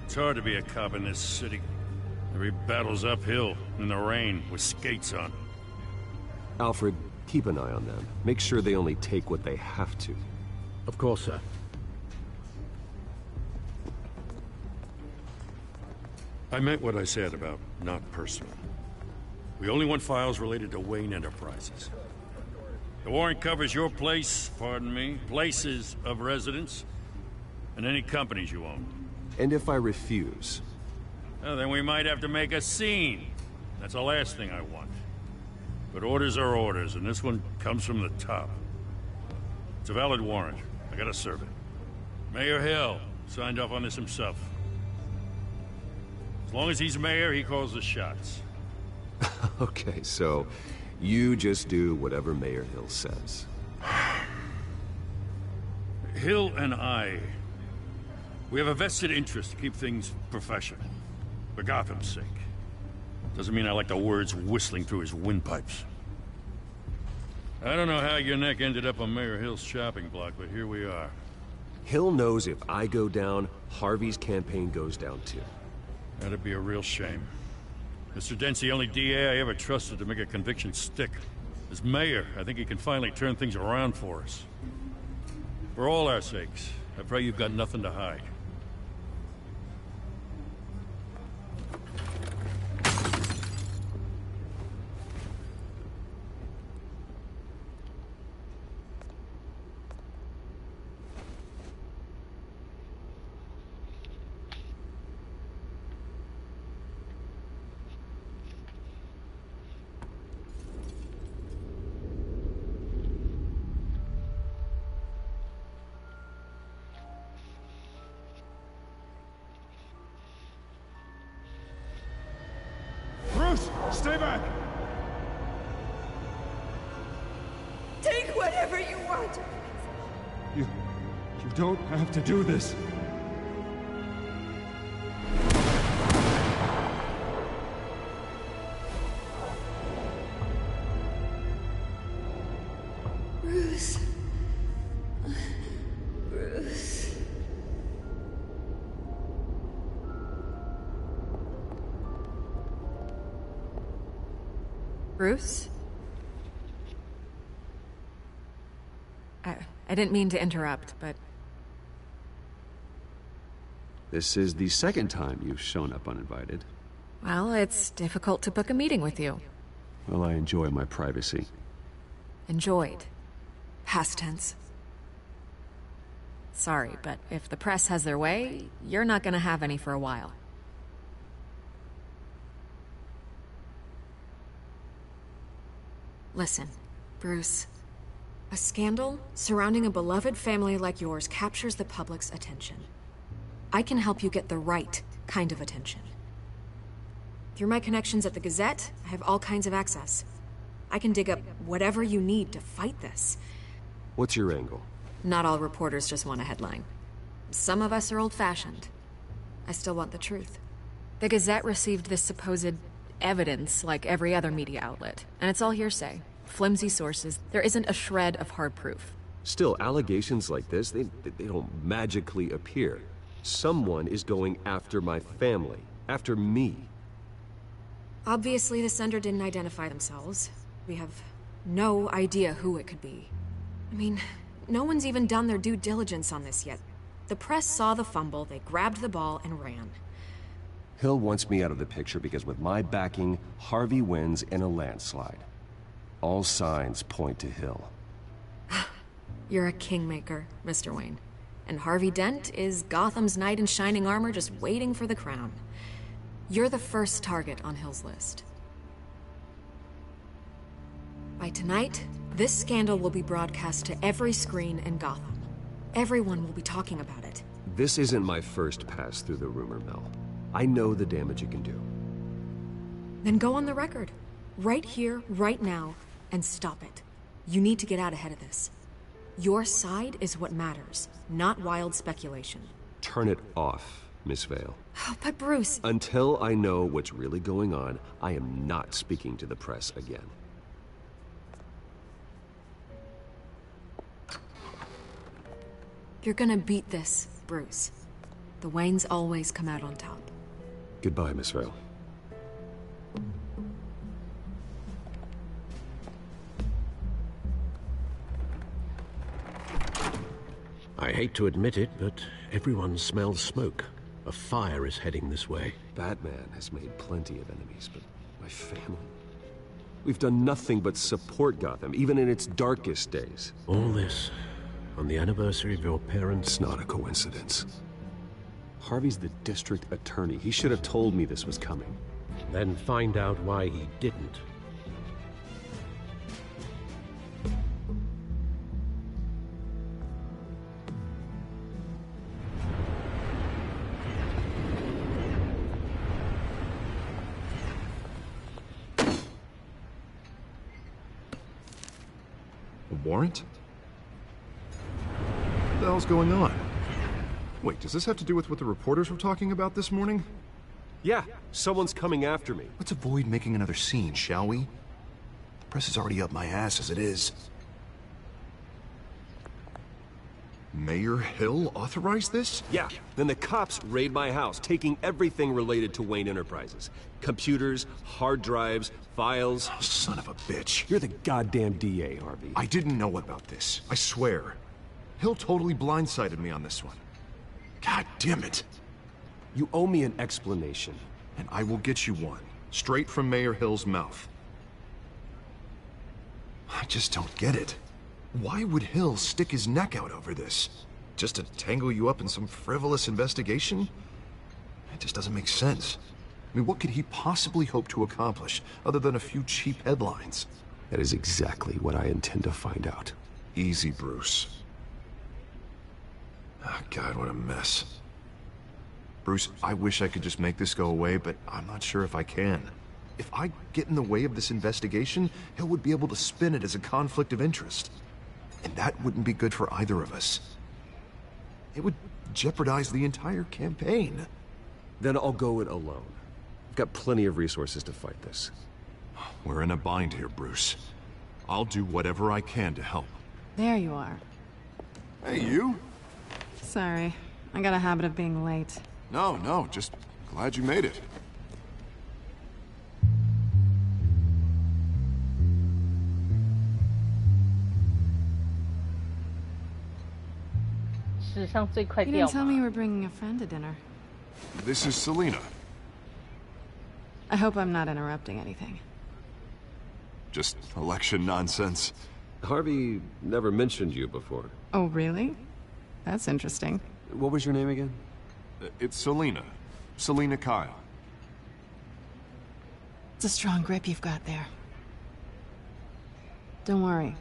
It's hard to be a cop in this city. Every battle's uphill, in the rain, with skates on. Alfred, keep an eye on them. Make sure they only take what they have to. Of course, sir. I meant what I said about not personal. We only want files related to Wayne Enterprises. The warrant covers your place, pardon me, places of residence, and any companies you own. And if I refuse? Well, then we might have to make a scene. That's the last thing I want. But orders are orders, and this one comes from the top. It's a valid warrant. I gotta serve it. Mayor Hill signed off on this himself. As long as he's mayor, he calls the shots. Okay, so you just do whatever Mayor Hill says. Hill and I, we have a vested interest to keep things professional. For Gotham's sake. Doesn't mean I like the words whistling through his windpipes. I don't know how your neck ended up on Mayor Hill's shopping block, but here we are. Hill knows if I go down, Harvey's campaign goes down too. That'd be a real shame. Mr. Dent's the only DA I ever trusted to make a conviction stick. As mayor, I think he can finally turn things around for us. For all our sakes, I pray you've got nothing to hide. Bruce, stay back! Take whatever you want. You don't have to do this. Bruce. Bruce. Bruce? I didn't mean to interrupt, but... This is the second time you've shown up uninvited. Well, it's difficult to book a meeting with you. Well, I enjoy my privacy. Enjoyed. Past tense. Sorry, but if the press has their way, you're not gonna have any for a while. Listen, Bruce. A scandal surrounding a beloved family like yours captures the public's attention. I can help you get the right kind of attention. Through my connections at the Gazette, I have all kinds of access. I can dig up whatever you need to fight this. What's your angle? Not all reporters just want a headline. Some of us are old-fashioned. I still want the truth. The Gazette received this supposed evidence like every other media outlet, and it's all hearsay. Flimsy sources. There isn't a shred of hard proof. Still, allegations like this, they don't magically appear. Someone is going after my family. After me. Obviously, the sender didn't identify themselves. We have no idea who it could be. I mean, no one's even done their due diligence on this yet. The press saw the fumble, they grabbed the ball and ran. Hill wants me out of the picture because with my backing, Harvey wins in a landslide. All signs point to Hill. You're a kingmaker, Mr. Wayne. And Harvey Dent is Gotham's knight in shining armor just waiting for the crown. You're the first target on Hill's list. By tonight, this scandal will be broadcast to every screen in Gotham. Everyone will be talking about it. This isn't my first pass through the rumor mill. I know the damage it can do. Then go on the record. Right here, right now, and stop it. You need to get out ahead of this. Your side is what matters, not wild speculation. Turn it off, Miss Vale. Oh, but Bruce... Until I know what's really going on, I am not speaking to the press again. You're gonna beat this, Bruce. The Waynes always come out on top. Goodbye, Miss Vale. I hate to admit it, but everyone smells smoke. A fire is heading this way. Batman has made plenty of enemies, but my family... We've done nothing but support Gotham, even in its darkest days. All this on the anniversary of your parents'... It's not a coincidence. Harvey's the district attorney. He should have told me this was coming. Then find out why he didn't. A warrant? What the hell's going on? Wait, does this have to do with what the reporters were talking about this morning? Yeah, someone's coming after me. Let's avoid making another scene, shall we? The press is already up my ass as it is. Mayor Hill authorized this? Yeah, then the cops raid my house, taking everything related to Wayne Enterprises. Computers, hard drives, files. Oh, son of a bitch. You're the goddamn DA, Harvey. I didn't know about this. I swear. Hill totally blindsided me on this one. God damn it. You owe me an explanation. And I will get you one. Straight from Mayor Hill's mouth. I just don't get it. Why would Hill stick his neck out over this? Just to tangle you up in some frivolous investigation? It just doesn't make sense. I mean, what could he possibly hope to accomplish other than a few cheap headlines? That is exactly what I intend to find out. Easy, Bruce. Oh, God, what a mess. Bruce, I wish I could just make this go away, but I'm not sure if I can. If I get in the way of this investigation, Hill would be able to spin it as a conflict of interest. And that wouldn't be good for either of us. It would jeopardize the entire campaign. Then I'll go it alone. I've got plenty of resources to fight this. We're in a bind here, Bruce. I'll do whatever I can to help. There you are. Hey, you? Sorry. I got a habit of being late. No, just glad you made it. You didn't tell me you were bringing a friend to dinner. This is Selina. I hope I'm not interrupting anything. Just election nonsense. Harvey never mentioned you before. Oh, really? That's interesting. What was your name again? It's Selina. Selina Kyle. It's a strong grip you've got there. Don't worry.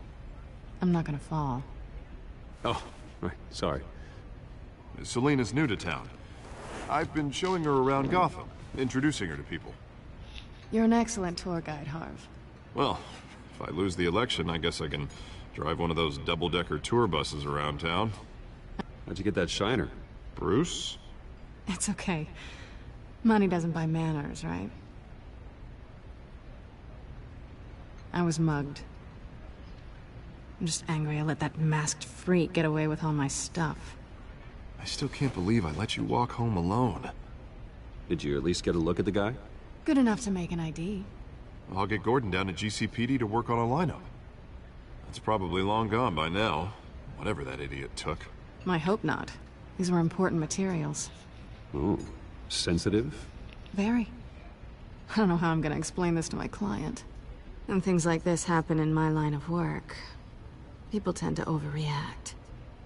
I'm not gonna fall. Oh, right. Sorry. Selina's new to town. I've been showing her around Gotham, introducing her to people. You're an excellent tour guide, Harv. Well, if I lose the election, I guess I can drive one of those double-decker tour buses around town. How'd you get that shiner? Bruce? It's okay. Money doesn't buy manners, right? I was mugged. I'm just angry I let that masked freak get away with all my stuff. I still can't believe I let you walk home alone. Did you at least get a look at the guy? Good enough to make an ID. I'll get Gordon down to GCPD to work on a lineup. That's probably long gone by now, whatever that idiot took. I hope not. These were important materials. Ooh, sensitive? Very. I don't know how I'm gonna explain this to my client. When things like this happen in my line of work, people tend to overreact.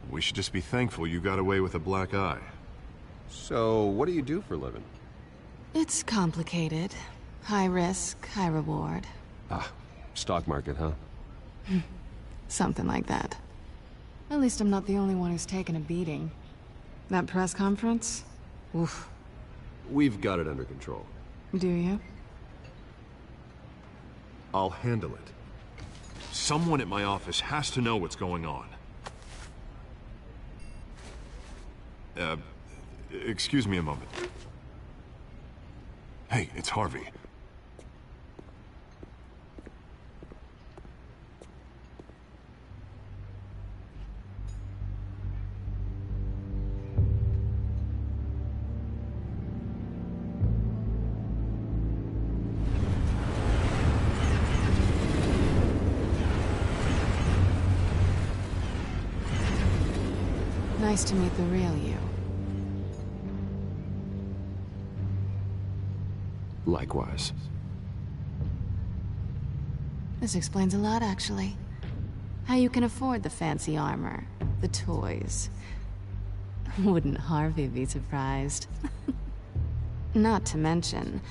We should just be thankful you got away with a black eye. So, what do you do for a living? It's complicated. High risk, high reward. Ah, stock market, huh? Something like that. At least I'm not the only one who's taken a beating. That press conference? Oof. We've got it under control. Do you? I'll handle it. Someone at my office has to know what's going on. Excuse me a moment. Hey, it's Harvey. Nice to meet the real you. Likewise. This explains a lot, actually. How you can afford the fancy armor, the toys. Wouldn't Harvey be surprised? Not to mention,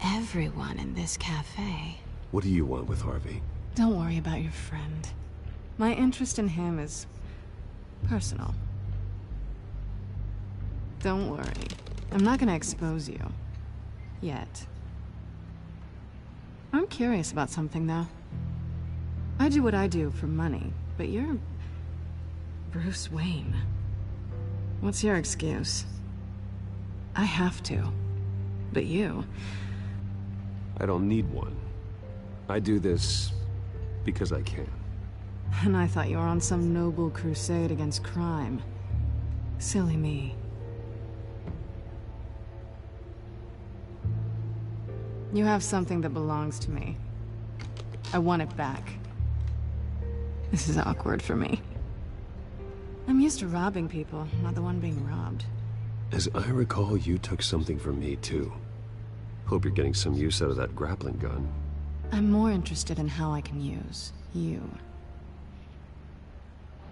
everyone in this cafe. What do you want with Harvey? Don't worry about your friend. My interest in him is personal. Don't worry. I'm not gonna expose you. Yet. I'm curious about something, though. I do what I do for money, but you're Bruce Wayne. What's your excuse? I have to. But you... I don't need one. I do this because I can. And I thought you were on some noble crusade against crime. Silly me. You have something that belongs to me. I want it back. This is awkward for me. I'm used to robbing people, not the one being robbed. As I recall, you took something from me, too. Hope you're getting some use out of that grappling gun. I'm more interested in how I can use you.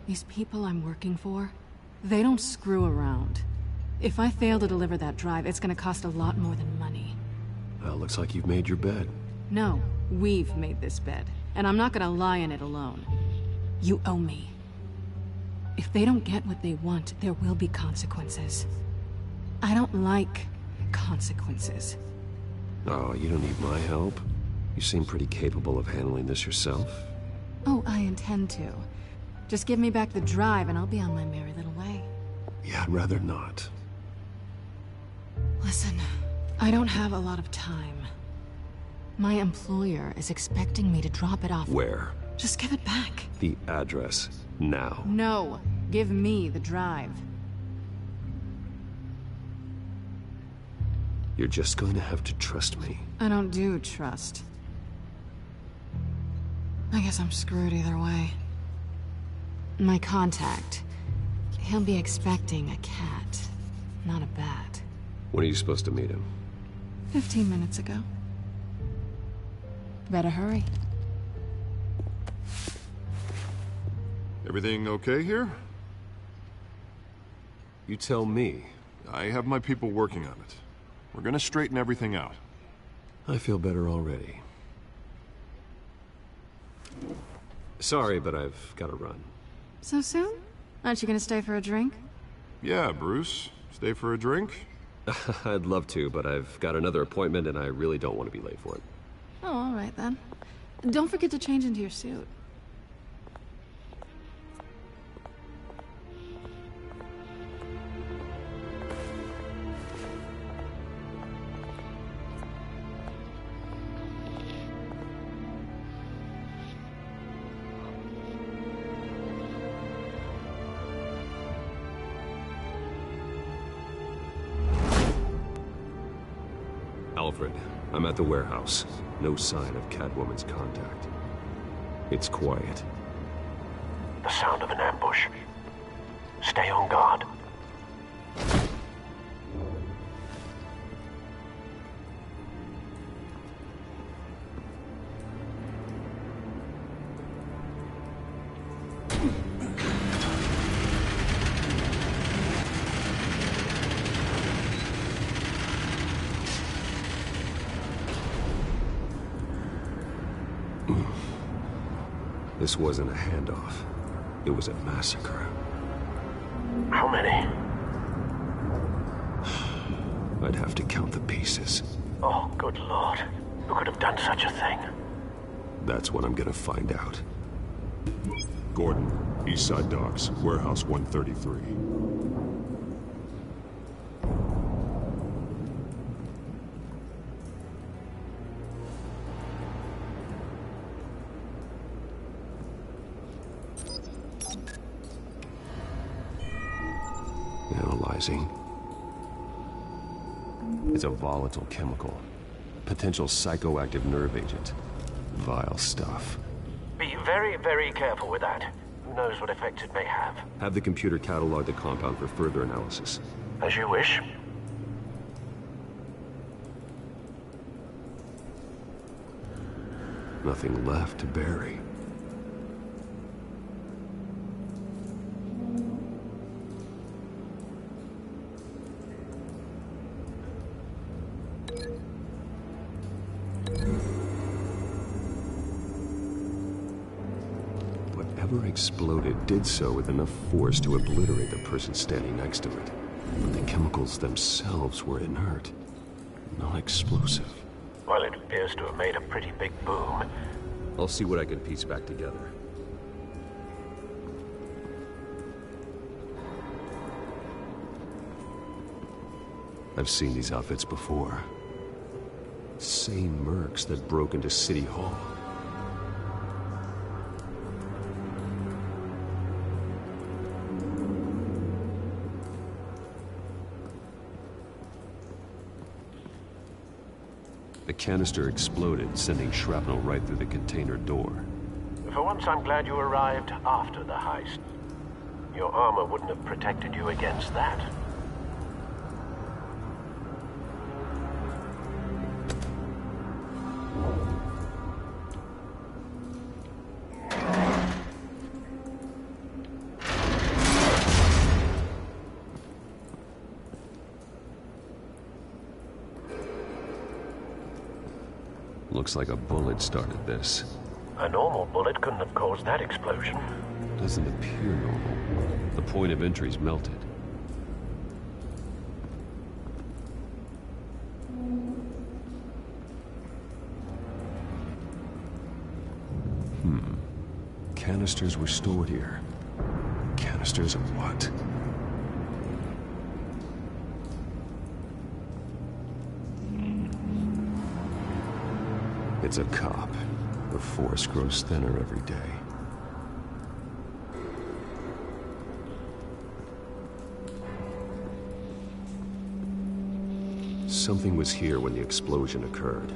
These people I'm working for, they don't screw around. If I fail to deliver that drive, it's gonna cost a lot more than money. Well, looks like you've made your bed. No, we've made this bed, and I'm not gonna lie in it alone. You owe me. If they don't get what they want, there will be consequences. I don't like consequences. Oh, you don't need my help. You seem pretty capable of handling this yourself. Oh, I intend to. Just give me back the drive and I'll be on my merry little way. Yeah, I'd rather not. Listen, I don't have a lot of time. My employer is expecting me to drop it off. Where? Just give it back. The address, now. No, give me the drive. You're just going to have to trust me. I don't do trust. I guess I'm screwed either way. My contact, he'll be expecting a cat, not a bat. When are you supposed to meet him? 15 minutes ago. Better hurry. Everything okay here? You tell me. I have my people working on it. We're gonna straighten everything out. I feel better already. Sorry, but I've got to run. So soon? Aren't you gonna stay for a drink? Yeah, Bruce. Stay for a drink? I'd love to, but I've got another appointment and I really don't want to be late for it. Oh, all right then. Don't forget to change into your suit. Alfred, I'm at the warehouse. No sign of Catwoman's contact. It's quiet. The sound of an ambush. Stay on guard. This wasn't a handoff. It was a massacre. How many? I'd have to count the pieces. Oh, good Lord. Who could have done such a thing? That's what I'm gonna find out. Gordon, Eastside Docks, Warehouse 133. Analyzing. It's a volatile chemical. Potential psychoactive nerve agent. Vile stuff. Be very, very careful with that. Who knows what effects it may have. Have the computer catalog the compound for further analysis. As you wish. Nothing left to bury. Whatever exploded did so with enough force to obliterate the person standing next to it. But the chemicals themselves were inert, not explosive. Well, it appears to have made a pretty big boom. I'll see what I can piece back together. I've seen these outfits before. Same mercs that broke into City Hall. The canister exploded, sending shrapnel right through the container door. For once, I'm glad you arrived after the heist. Your armor wouldn't have protected you against that. Looks like a bullet started this. A normal bullet couldn't have caused that explosion. Doesn't appear normal. The point of entry's melted. Canisters were stored here. Canisters of what? It's a cop. The force grows thinner every day. Something was here when the explosion occurred.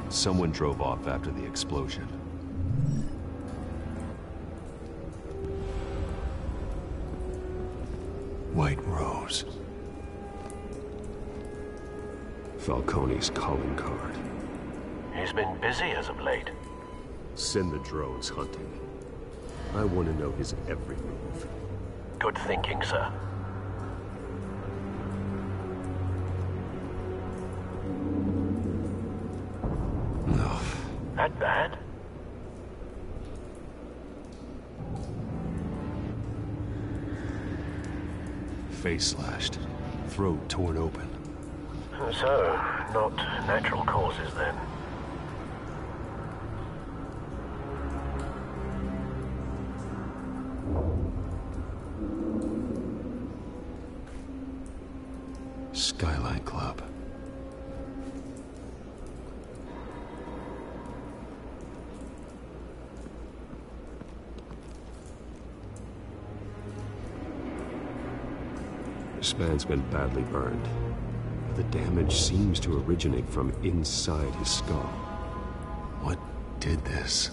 Someone drove off after the explosion. White Rose. Falcone's calling card. He's been busy as of late. Send the drones hunting. I want to know his every move. Good thinking, sir. No. That bad? Face slashed. Throat torn open. So, not natural causes then. Skyline Club. This man's been badly burned. The damage seems to originate from inside his skull. What did this?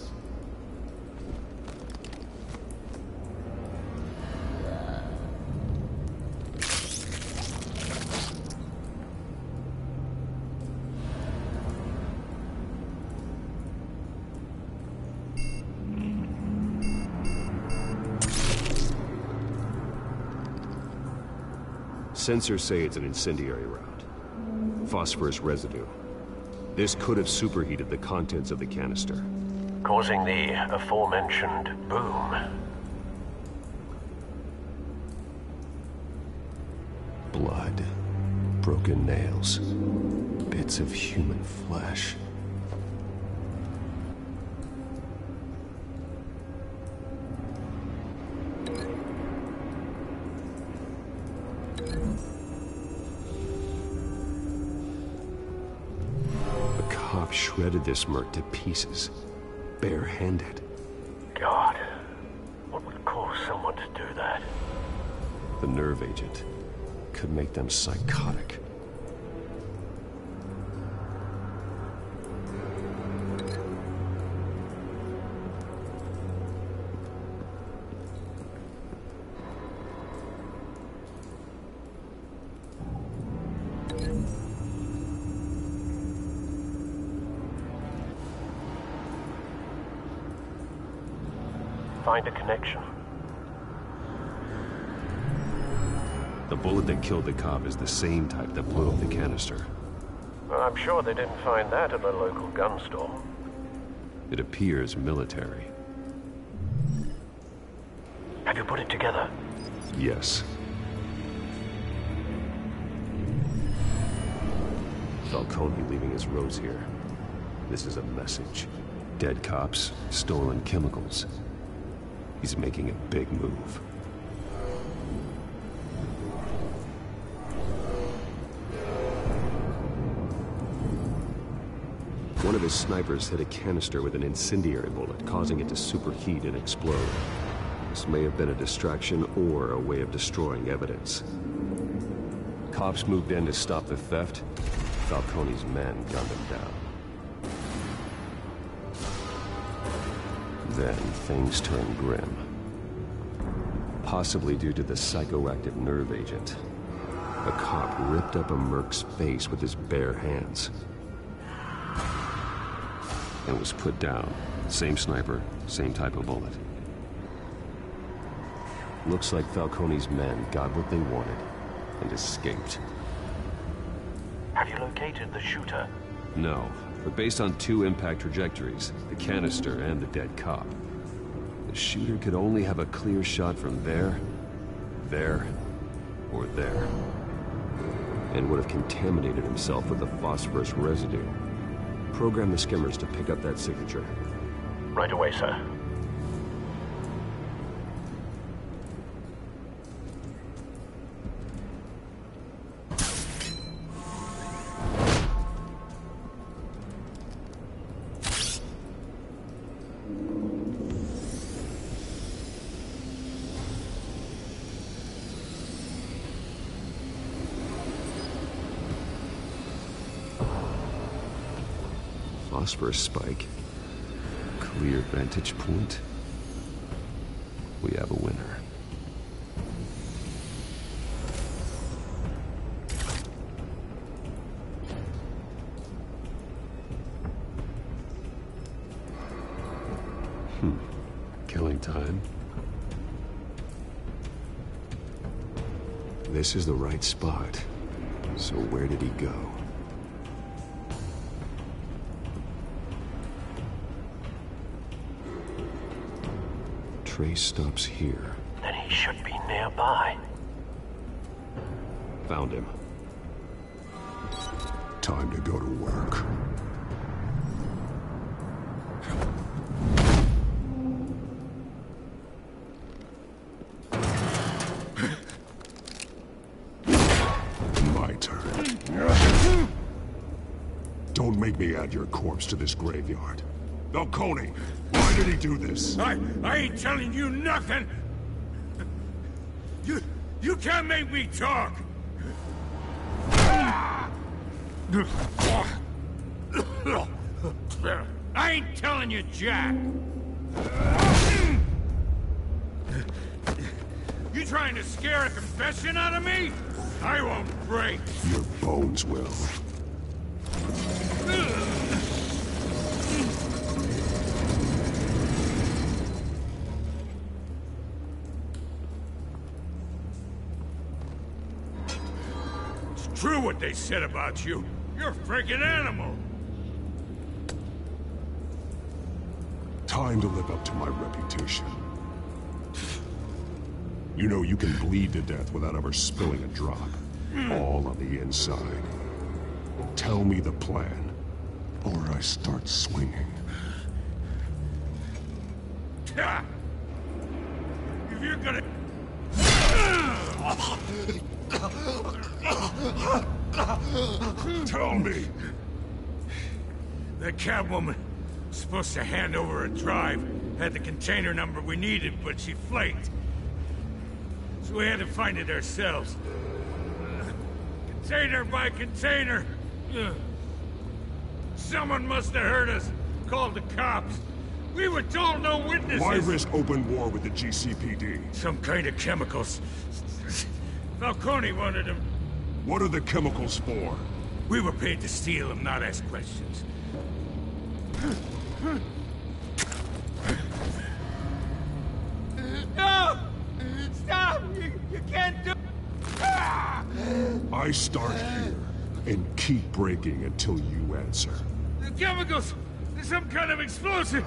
Sensors say it's an incendiary round. Phosphorus residue. This could have superheated the contents of the canister, causing the aforementioned boom. Blood, broken nails, bits of human flesh. The cop shredded this merc to pieces, barehanded. God, what would cause someone to do that? The nerve agent could make them psychotic. Find a connection. The bullet that killed the cop is the same type that blew up the canister. Well, I'm sure they didn't find that at a local gun store. It appears military. Have you put it together? Yes. Falcone leaving his rose here. This is a message. Dead cops, stolen chemicals. He's making a big move. One of his snipers hit a canister with an incendiary bullet, causing it to superheat and explode. This may have been a distraction or a way of destroying evidence. Cops moved in to stop the theft. Falcone's men gunned him down. Then things turned grim. Possibly due to the psychoactive nerve agent. A cop ripped up a merc's face with his bare hands. And was put down. Same sniper, same type of bullet. Looks like Falcone's men got what they wanted and escaped. Have you located the shooter? No, but based on two impact trajectories, the canister and the dead cop, the shooter could only have a clear shot from there, or there. And would have contaminated himself with the phosphorus residue. Program the skimmers to pick up that signature. Right away, sir. Phosphorus spike. Clear vantage point. We have a winner. Killing time. This is the right spot. So where did he go? Trace stops here. Then he should be nearby. Found him. Time to go to work. My turn. Don't make me add your corpse to this graveyard. Falcone, why did he do this? I ain't telling you nothing! You can't make me talk! I ain't telling you, Jack! You trying to scare a confession out of me? I won't break! Your bones will. true what they said about you. You're a freaking animal. Time to live up to my reputation. You know you can bleed to death without ever spilling a drop. All on the inside. Tell me the plan, or I start swinging. If you're gonna... Tell me! The Catwoman was supposed to hand over a drive. Had the container number we needed, but she flaked. So we had to find it ourselves. Container by container. Someone must have heard us. Called the cops. We were told no witnesses. Why risk open war with the GCPD? Some kind of chemicals. Falcone wanted them. What are the chemicals for? We were paid to steal them, not ask questions. No! Stop! You can't do... I start here and keep breaking until you answer. The chemicals! There's some kind of explosive!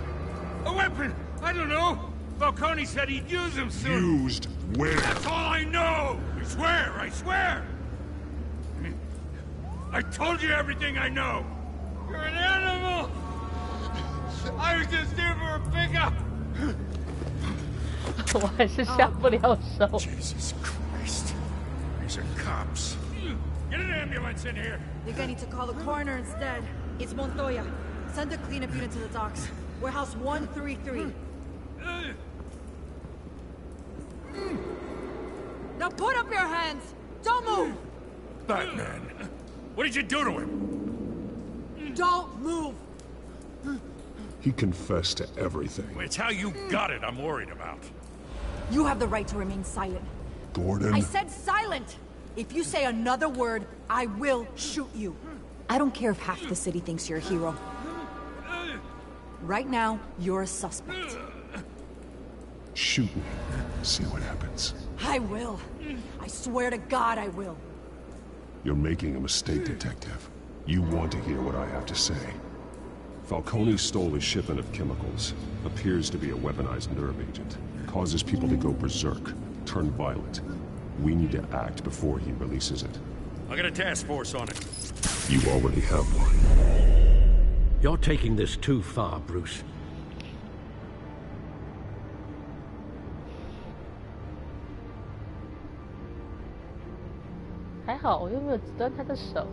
A weapon! I don't know! Falcone said he'd use them soon! Used where? That's all I know! I swear! I swear! I told you everything I know! You're an animal! I was just here for a pickup! 我还是下不了手。 Jesus Christ! These are cops. Get an ambulance in here! Think I need to call the coroner instead. It's Montoya. Send a cleanup unit to the docks. Warehouse 133. Now put up your hands! Don't move! Batman! What did you do to him? Don't move! He confessed to everything. It's how you got it I'm worried about. You have the right to remain silent. Gordon? I said silent! If you say another word, I will shoot you. I don't care if half the city thinks you're a hero. Right now, you're a suspect. Shoot me. See what happens. I will. I swear to God I will. You're making a mistake, Detective. You want to hear what I have to say. Falcone stole a shipment of chemicals. Appears to be a weaponized nerve agent. Causes people to go berserk, turn violent. We need to act before he releases it. I got a task force on it. You already have one. You're taking this too far, Bruce. "还好我又没有折断他的手。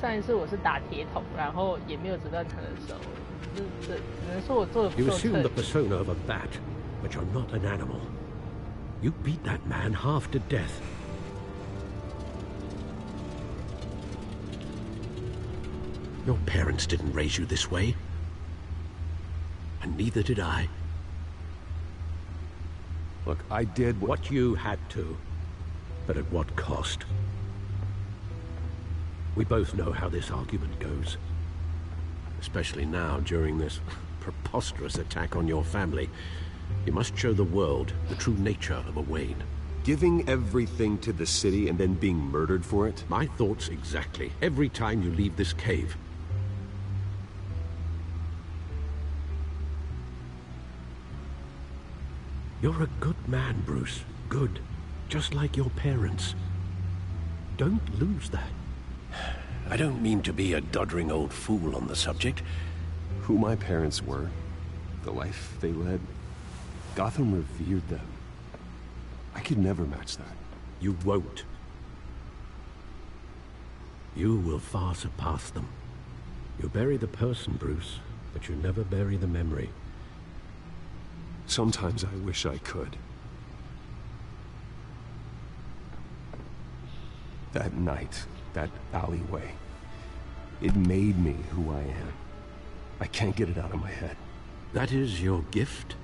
上一次我是打铁桶，然后也没有折断他的手，只能说我做的不 You 够 assume 彻 the 底。 persona of a bat, but you're not an animal. You beat that man half to death. Your parents didn't raise you this way. And neither did I. Look, I did what you had to. But at what cost? We both know how this argument goes. Especially now, during this preposterous attack on your family. You must show the world the true nature of a Wayne. Giving everything to the city and then being murdered for it? My thoughts exactly. Every time you leave this cave. You're a good man, Bruce. Good. Just like your parents. Don't lose that. I don't mean to be a doddering old fool on the subject. Who my parents were, the life they led, Gotham revered them. I could never match that. You won't. You will far surpass them. You bury the person, Bruce, but you never bury the memory. Sometimes I wish I could. That night, that alleyway, it made me who I am. I can't get it out of my head. That is your gift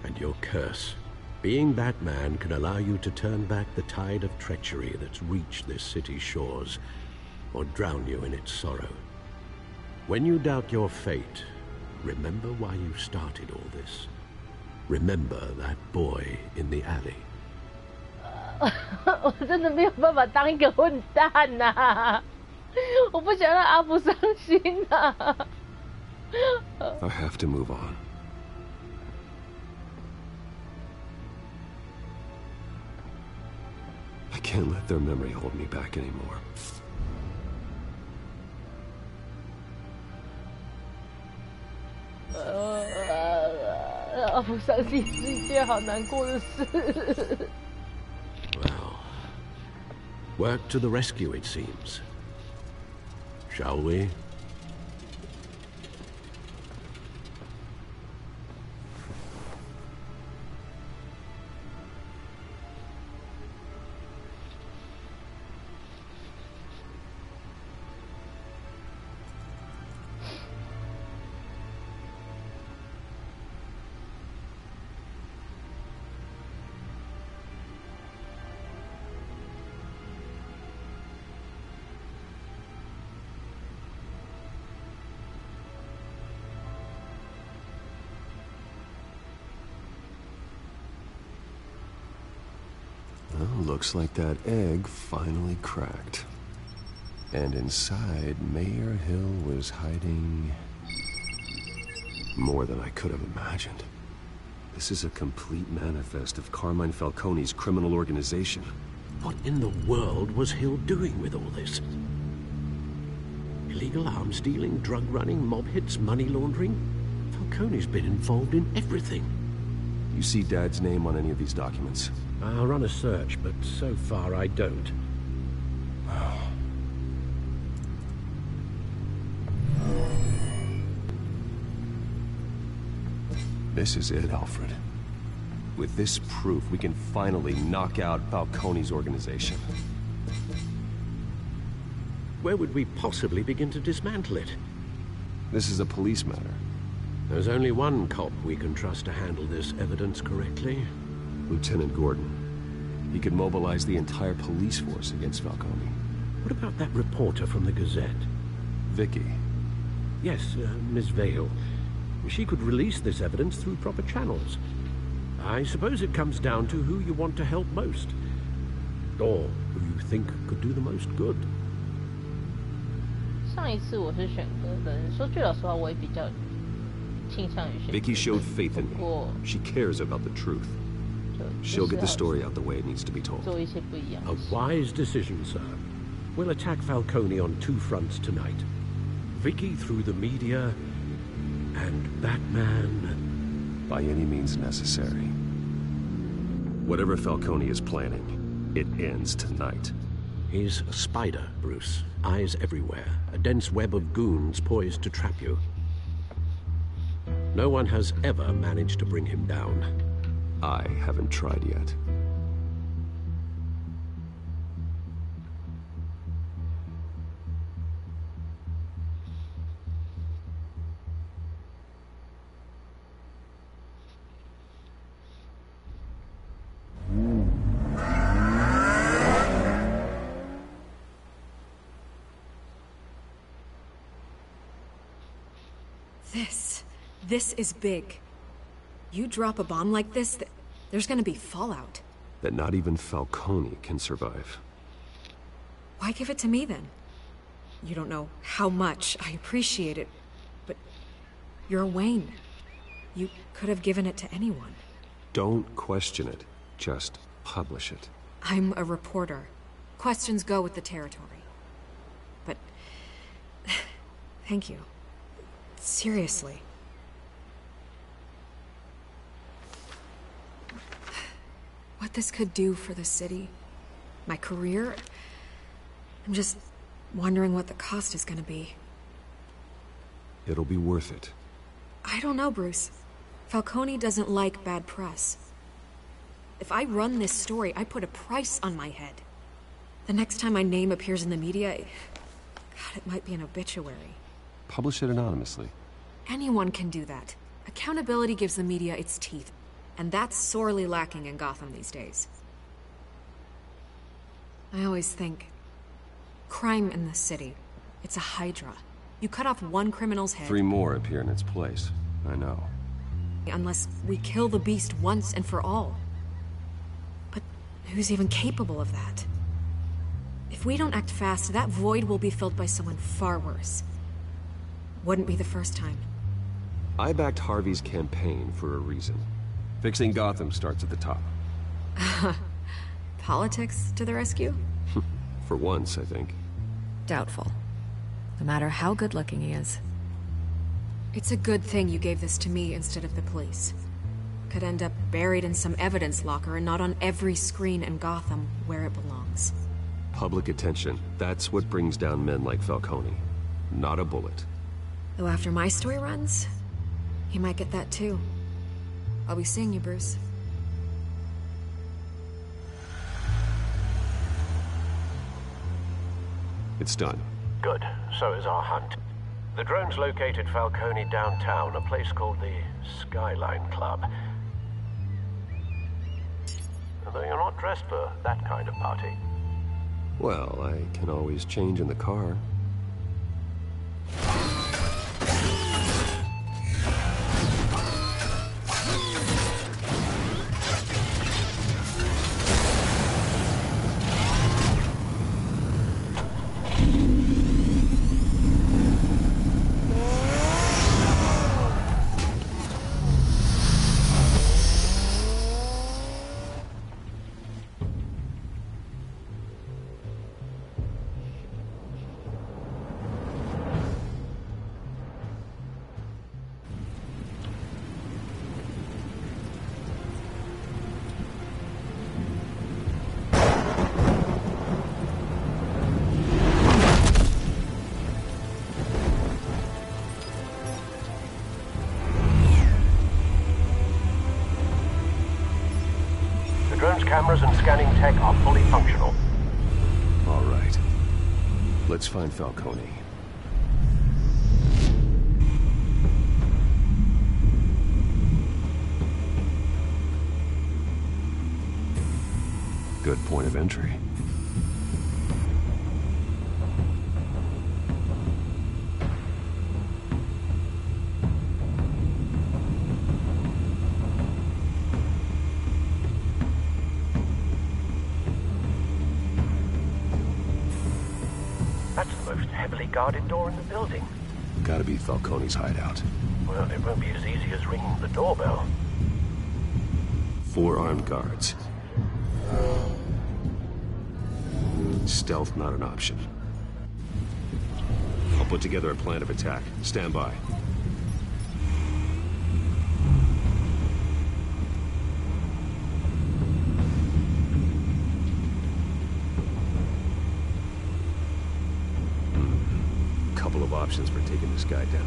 and your curse. Being Batman can allow you to turn back the tide of treachery that's reached this city's shores, or drown you in its sorrow. When you doubt your fate, remember why you started all this. Remember that boy in the alley. 我真的没有办法当一个混蛋呐、我不想让阿福伤心呐、I have to move on. I can't let their memory hold me back anymore. 阿福伤心是一件好难过的事。Well, work to the rescue, it seems. Shall we? Well, looks like that egg finally cracked. And inside, Mayor Hill was hiding more than I could have imagined. This is a complete manifest of Carmine Falcone's criminal organization. What in the world was Hill doing with all this? Illegal arms dealing, drug running, mob hits, money laundering? Falcone's been involved in everything. You see Dad's name on any of these documents? I'll run a search, but so far I don't. This is it, Alfred. With this proof, we can finally knock out Falcone's organization. Where would we possibly begin to dismantle it? This is a police matter. There's only one cop we can trust to handle this evidence correctly. Lieutenant Gordon. He could mobilize the entire police force against Falcone. What about that reporter from the Gazette? Vicky. Yes, Miss Vale. She could release this evidence through proper channels. I suppose it comes down to who you want to help most. Or who you think could do the most good. 上一次我是选歌的，说句老实话，我也比较倾向于选。Vicky showed faith in me. She cares about the truth. She'll get the story out the way it needs to be told. 做一些不一样。A wise decision, sir. We'll attack Falcone on two fronts tonight. Vicky through the media, and Batman... By any means necessary. Whatever Falcone is planning, it ends tonight. He's a spider, Bruce. Eyes everywhere. A dense web of goons poised to trap you. No one has ever managed to bring him down. I haven't tried yet. This is big. You drop a bomb like this, there's gonna be fallout. That not even Falcone can survive. Why give it to me then? You don't know how much I appreciate it, but you're Wayne. You could have given it to anyone. Don't question it. Just publish it. I'm a reporter. Questions go with the territory. But... thank you. Seriously. What this could do for the city, my career, I'm just wondering what the cost is gonna be. It'll be worth it. I don't know, Bruce. Falcone doesn't like bad press. If I run this story, I put a price on my head. The next time my name appears in the media, God, it might be an obituary. Publish it anonymously. Anyone can do that. Accountability gives the media its teeth. And that's sorely lacking in Gotham these days. I always think, crime in the city, it's a hydra. You cut off one criminal's head... 3 more appear in its place. I know. Unless we kill the beast once and for all. But Who's even capable of that? If we don't act fast, that void will be filled by someone far worse. Wouldn't be the first time. I backed Harvey's campaign for a reason. Fixing Gotham starts at the top. Politics to the rescue? For once, I think. Doubtful. No matter how good-looking he is. It's a good thing you gave this to me instead of the police. Could end up buried in some evidence locker and not on every screen in Gotham where it belongs. Public attention. That's what brings down men like Falcone. Not a bullet. Though after my story runs, he might get that too. I'll be seeing you, Bruce. It's done. Good. So is our hunt. The drones located Falcone downtown, a place called the Skyline Club. Although you're not dressed for that kind of party. Well, I can always change in the car. Cameras and scanning tech are fully functional. All right. Let's find Falcone. Good point of entry. Guarded door in the building. Gotta be Falcone's hideout. Well, it won't be as easy as ringing the doorbell. 4 armed guards. Stealth not an option. I'll put together a plan of attack. Stand by. Options for taking this guy down.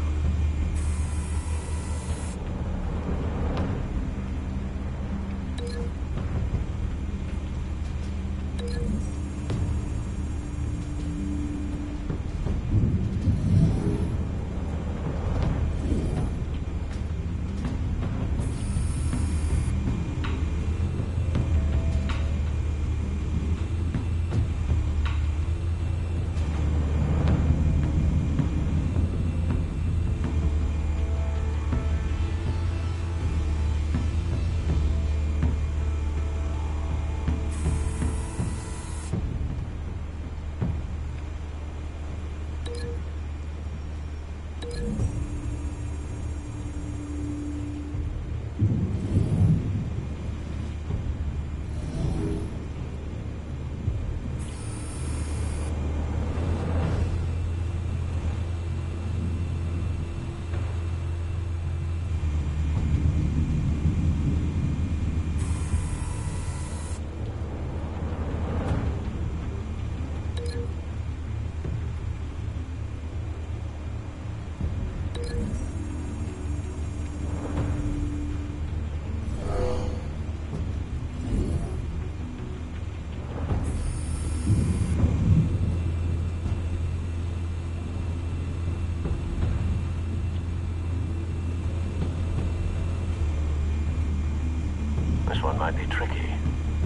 One might be tricky.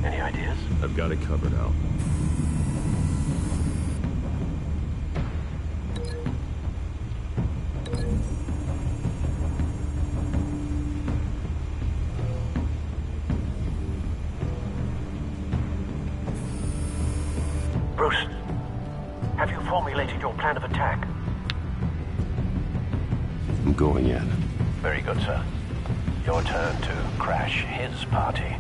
Any ideas? I've got it covered, Al. going in. Very good, sir. Your turn to crash his party.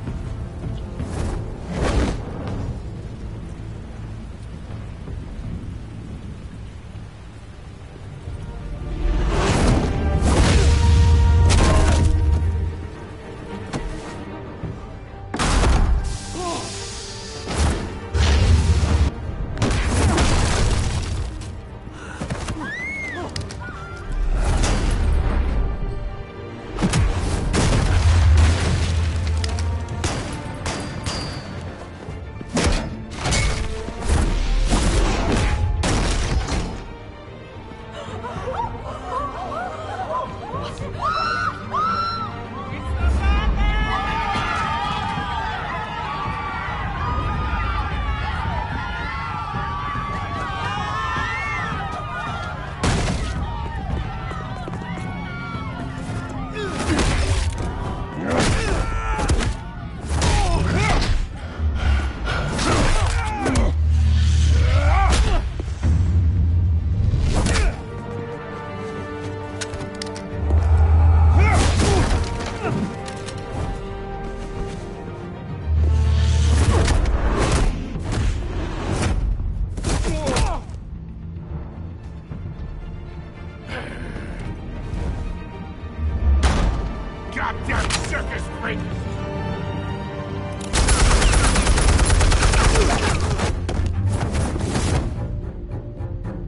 Goddamn circus freak!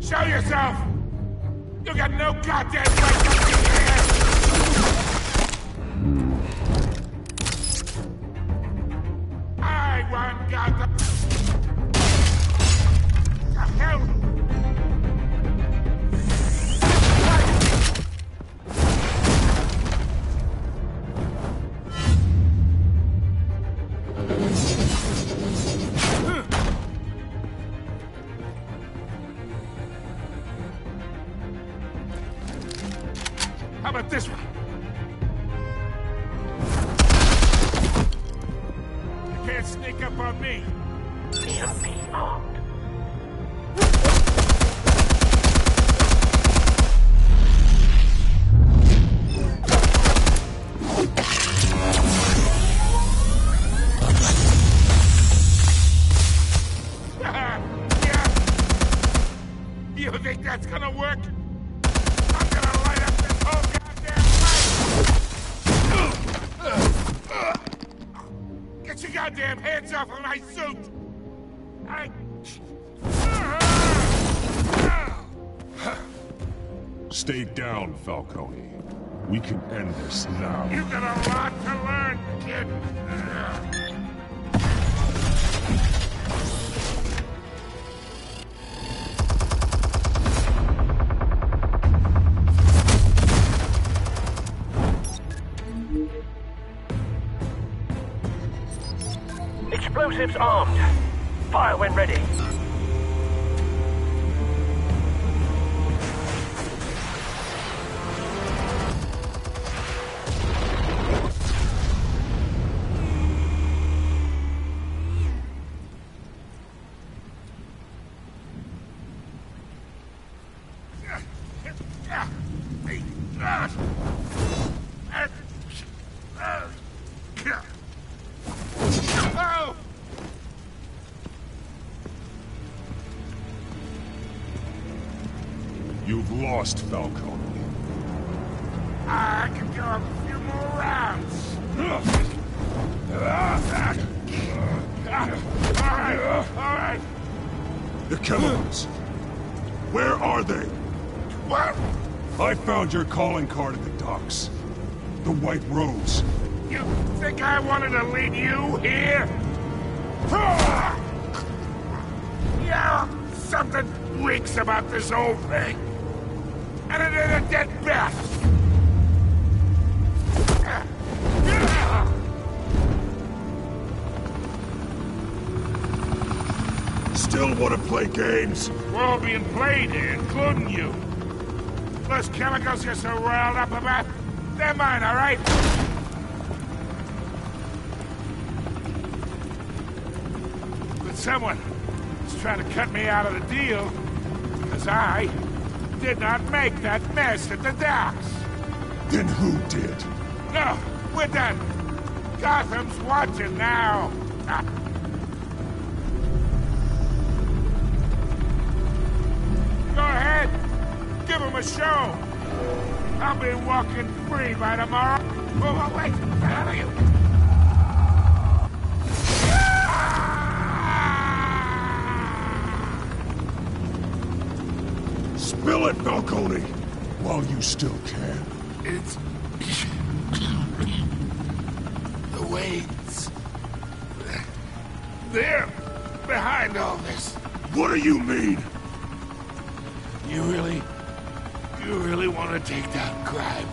Show yourself! You got no goddamn right to be here! I want Gotham! The hell? How about this one? You can't sneak up on me. EMP armed. Yeah. You think that's gonna work? I'm gonna light up this whole goddamn place! Get your goddamn hands off of my suit! Stay down, Falcone. We can end this now. You got a lot to learn, kid. Explosives armed. Fire when ready. You've lost, Falcone. I can go a few more rounds. All right. The chemicals. Where are they? What? I found your calling card at the docks. The White Rose. You think I wanted to lead you here? Yeah, something reeks about this whole thing. And it ain't a dead bat. Still want to play games? We're all being played here, including you. Those chemicals you're so riled up about, they're mine, all right? But someone is trying to cut me out of the deal, because I did not make that mess at the docks. Then who did? No, we're done. Gotham's watching now. Go ahead. Give him a show. I'll be walking free by tomorrow. Oh, wait. Get out of you. Spill it, Falcone, while you still can. It's... the Waynes. They're behind all this. What do you mean? You really want to take down crime?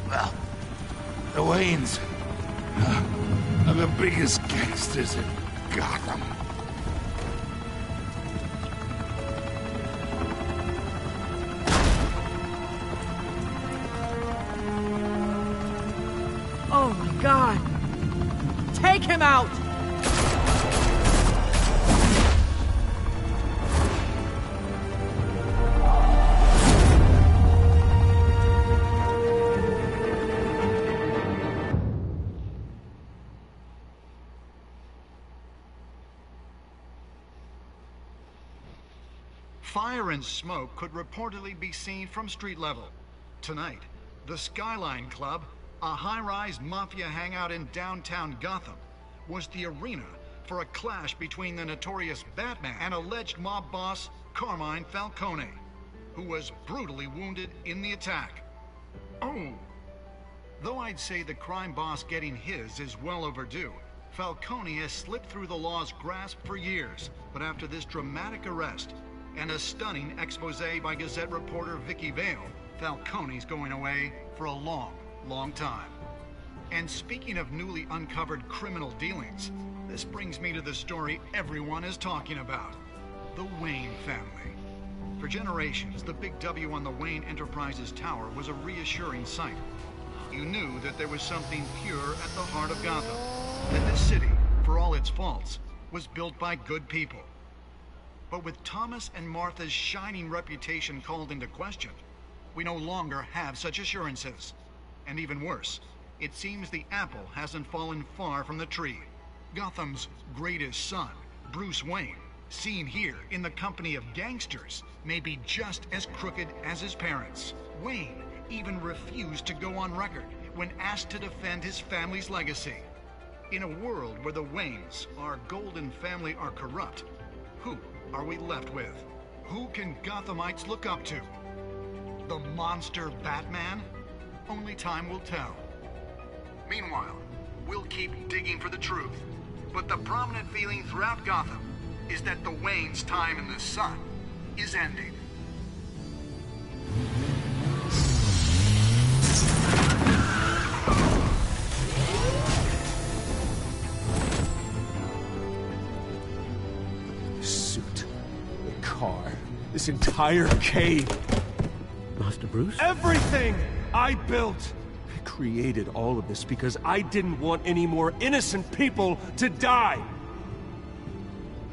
Well, the Waynes are the biggest gangsters in Gotham. Oh my God! Take him out! Fire and smoke could reportedly be seen from street level. Tonight, the Skyline Club, a high-rise mafia hangout in downtown Gotham, was the arena for a clash between the notorious Batman and alleged mob boss Carmine Falcone, who was brutally wounded in the attack. Oh! Though I'd say the crime boss getting his is well overdue, Falcone has slipped through the law's grasp for years, but after this dramatic arrest and a stunning expose by Gazette reporter Vicky Vale, Falcone's going away for a long time. And speaking of newly uncovered criminal dealings, this brings me to the story everyone is talking about: the Wayne family. For generations, the big W on the Wayne Enterprises Tower was a reassuring sight. You knew that there was something pure at the heart of Gotham, that this city, for all its faults, was built by good people. But with Thomas and Martha's shining reputation called into question, we no longer have such assurances. And even worse, it seems the apple hasn't fallen far from the tree. Gotham's greatest son, Bruce Wayne, seen here in the company of gangsters, may be just as crooked as his parents. Wayne even refused to go on record when asked to defend his family's legacy. In a world where the Waynes, our golden family, are corrupt, who are we left with? Who can Gothamites look up to? The monster Batman? Only time will tell. Meanwhile, we'll keep digging for the truth. But the prominent feeling throughout Gotham is that the Waynes' time in the sun is ending. Suit, the car, this entire cave. Master Bruce? Everything I built! I created all of this because I didn't want any more innocent people to die!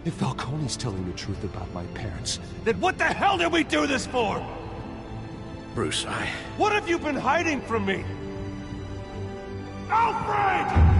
If Falcone's telling the truth about my parents, then what the hell did we do this for? Bruce, What have you been hiding from me? Alfred!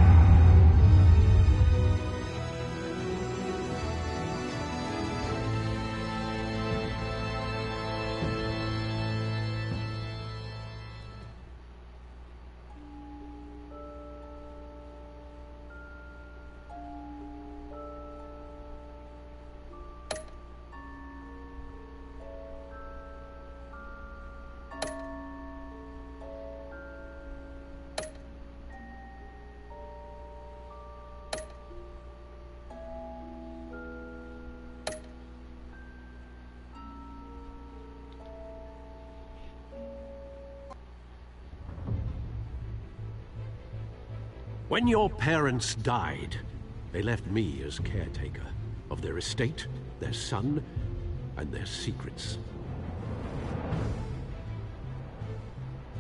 When your parents died, they left me as caretaker of their estate, their son, and their secrets.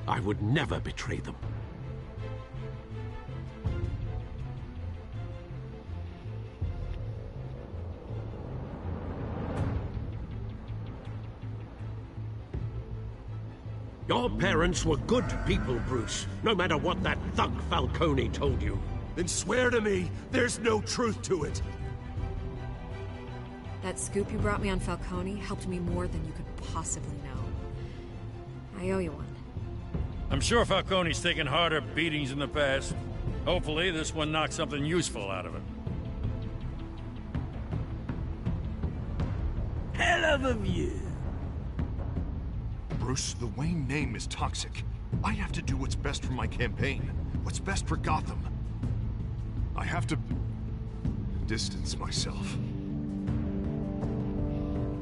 I would never betray them. Your parents were good people, Bruce, no matter what that thug Falcone told you. Then swear to me there's no truth to it. That scoop you brought me on Falcone helped me more than you could possibly know. I owe you one. I'm sure Falcone's taken harder beatings in the past. Hopefully, this one knocks something useful out of him. Hell of a view. Bruce, the Wayne name is toxic. I have to do what's best for my campaign. What's best for Gotham. I have to distance myself.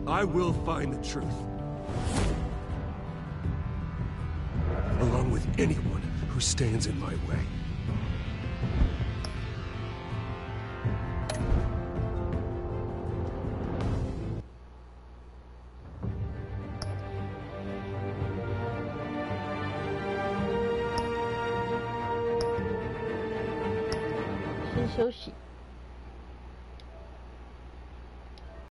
I will find the truth. Along with anyone who stands in my way.先休息。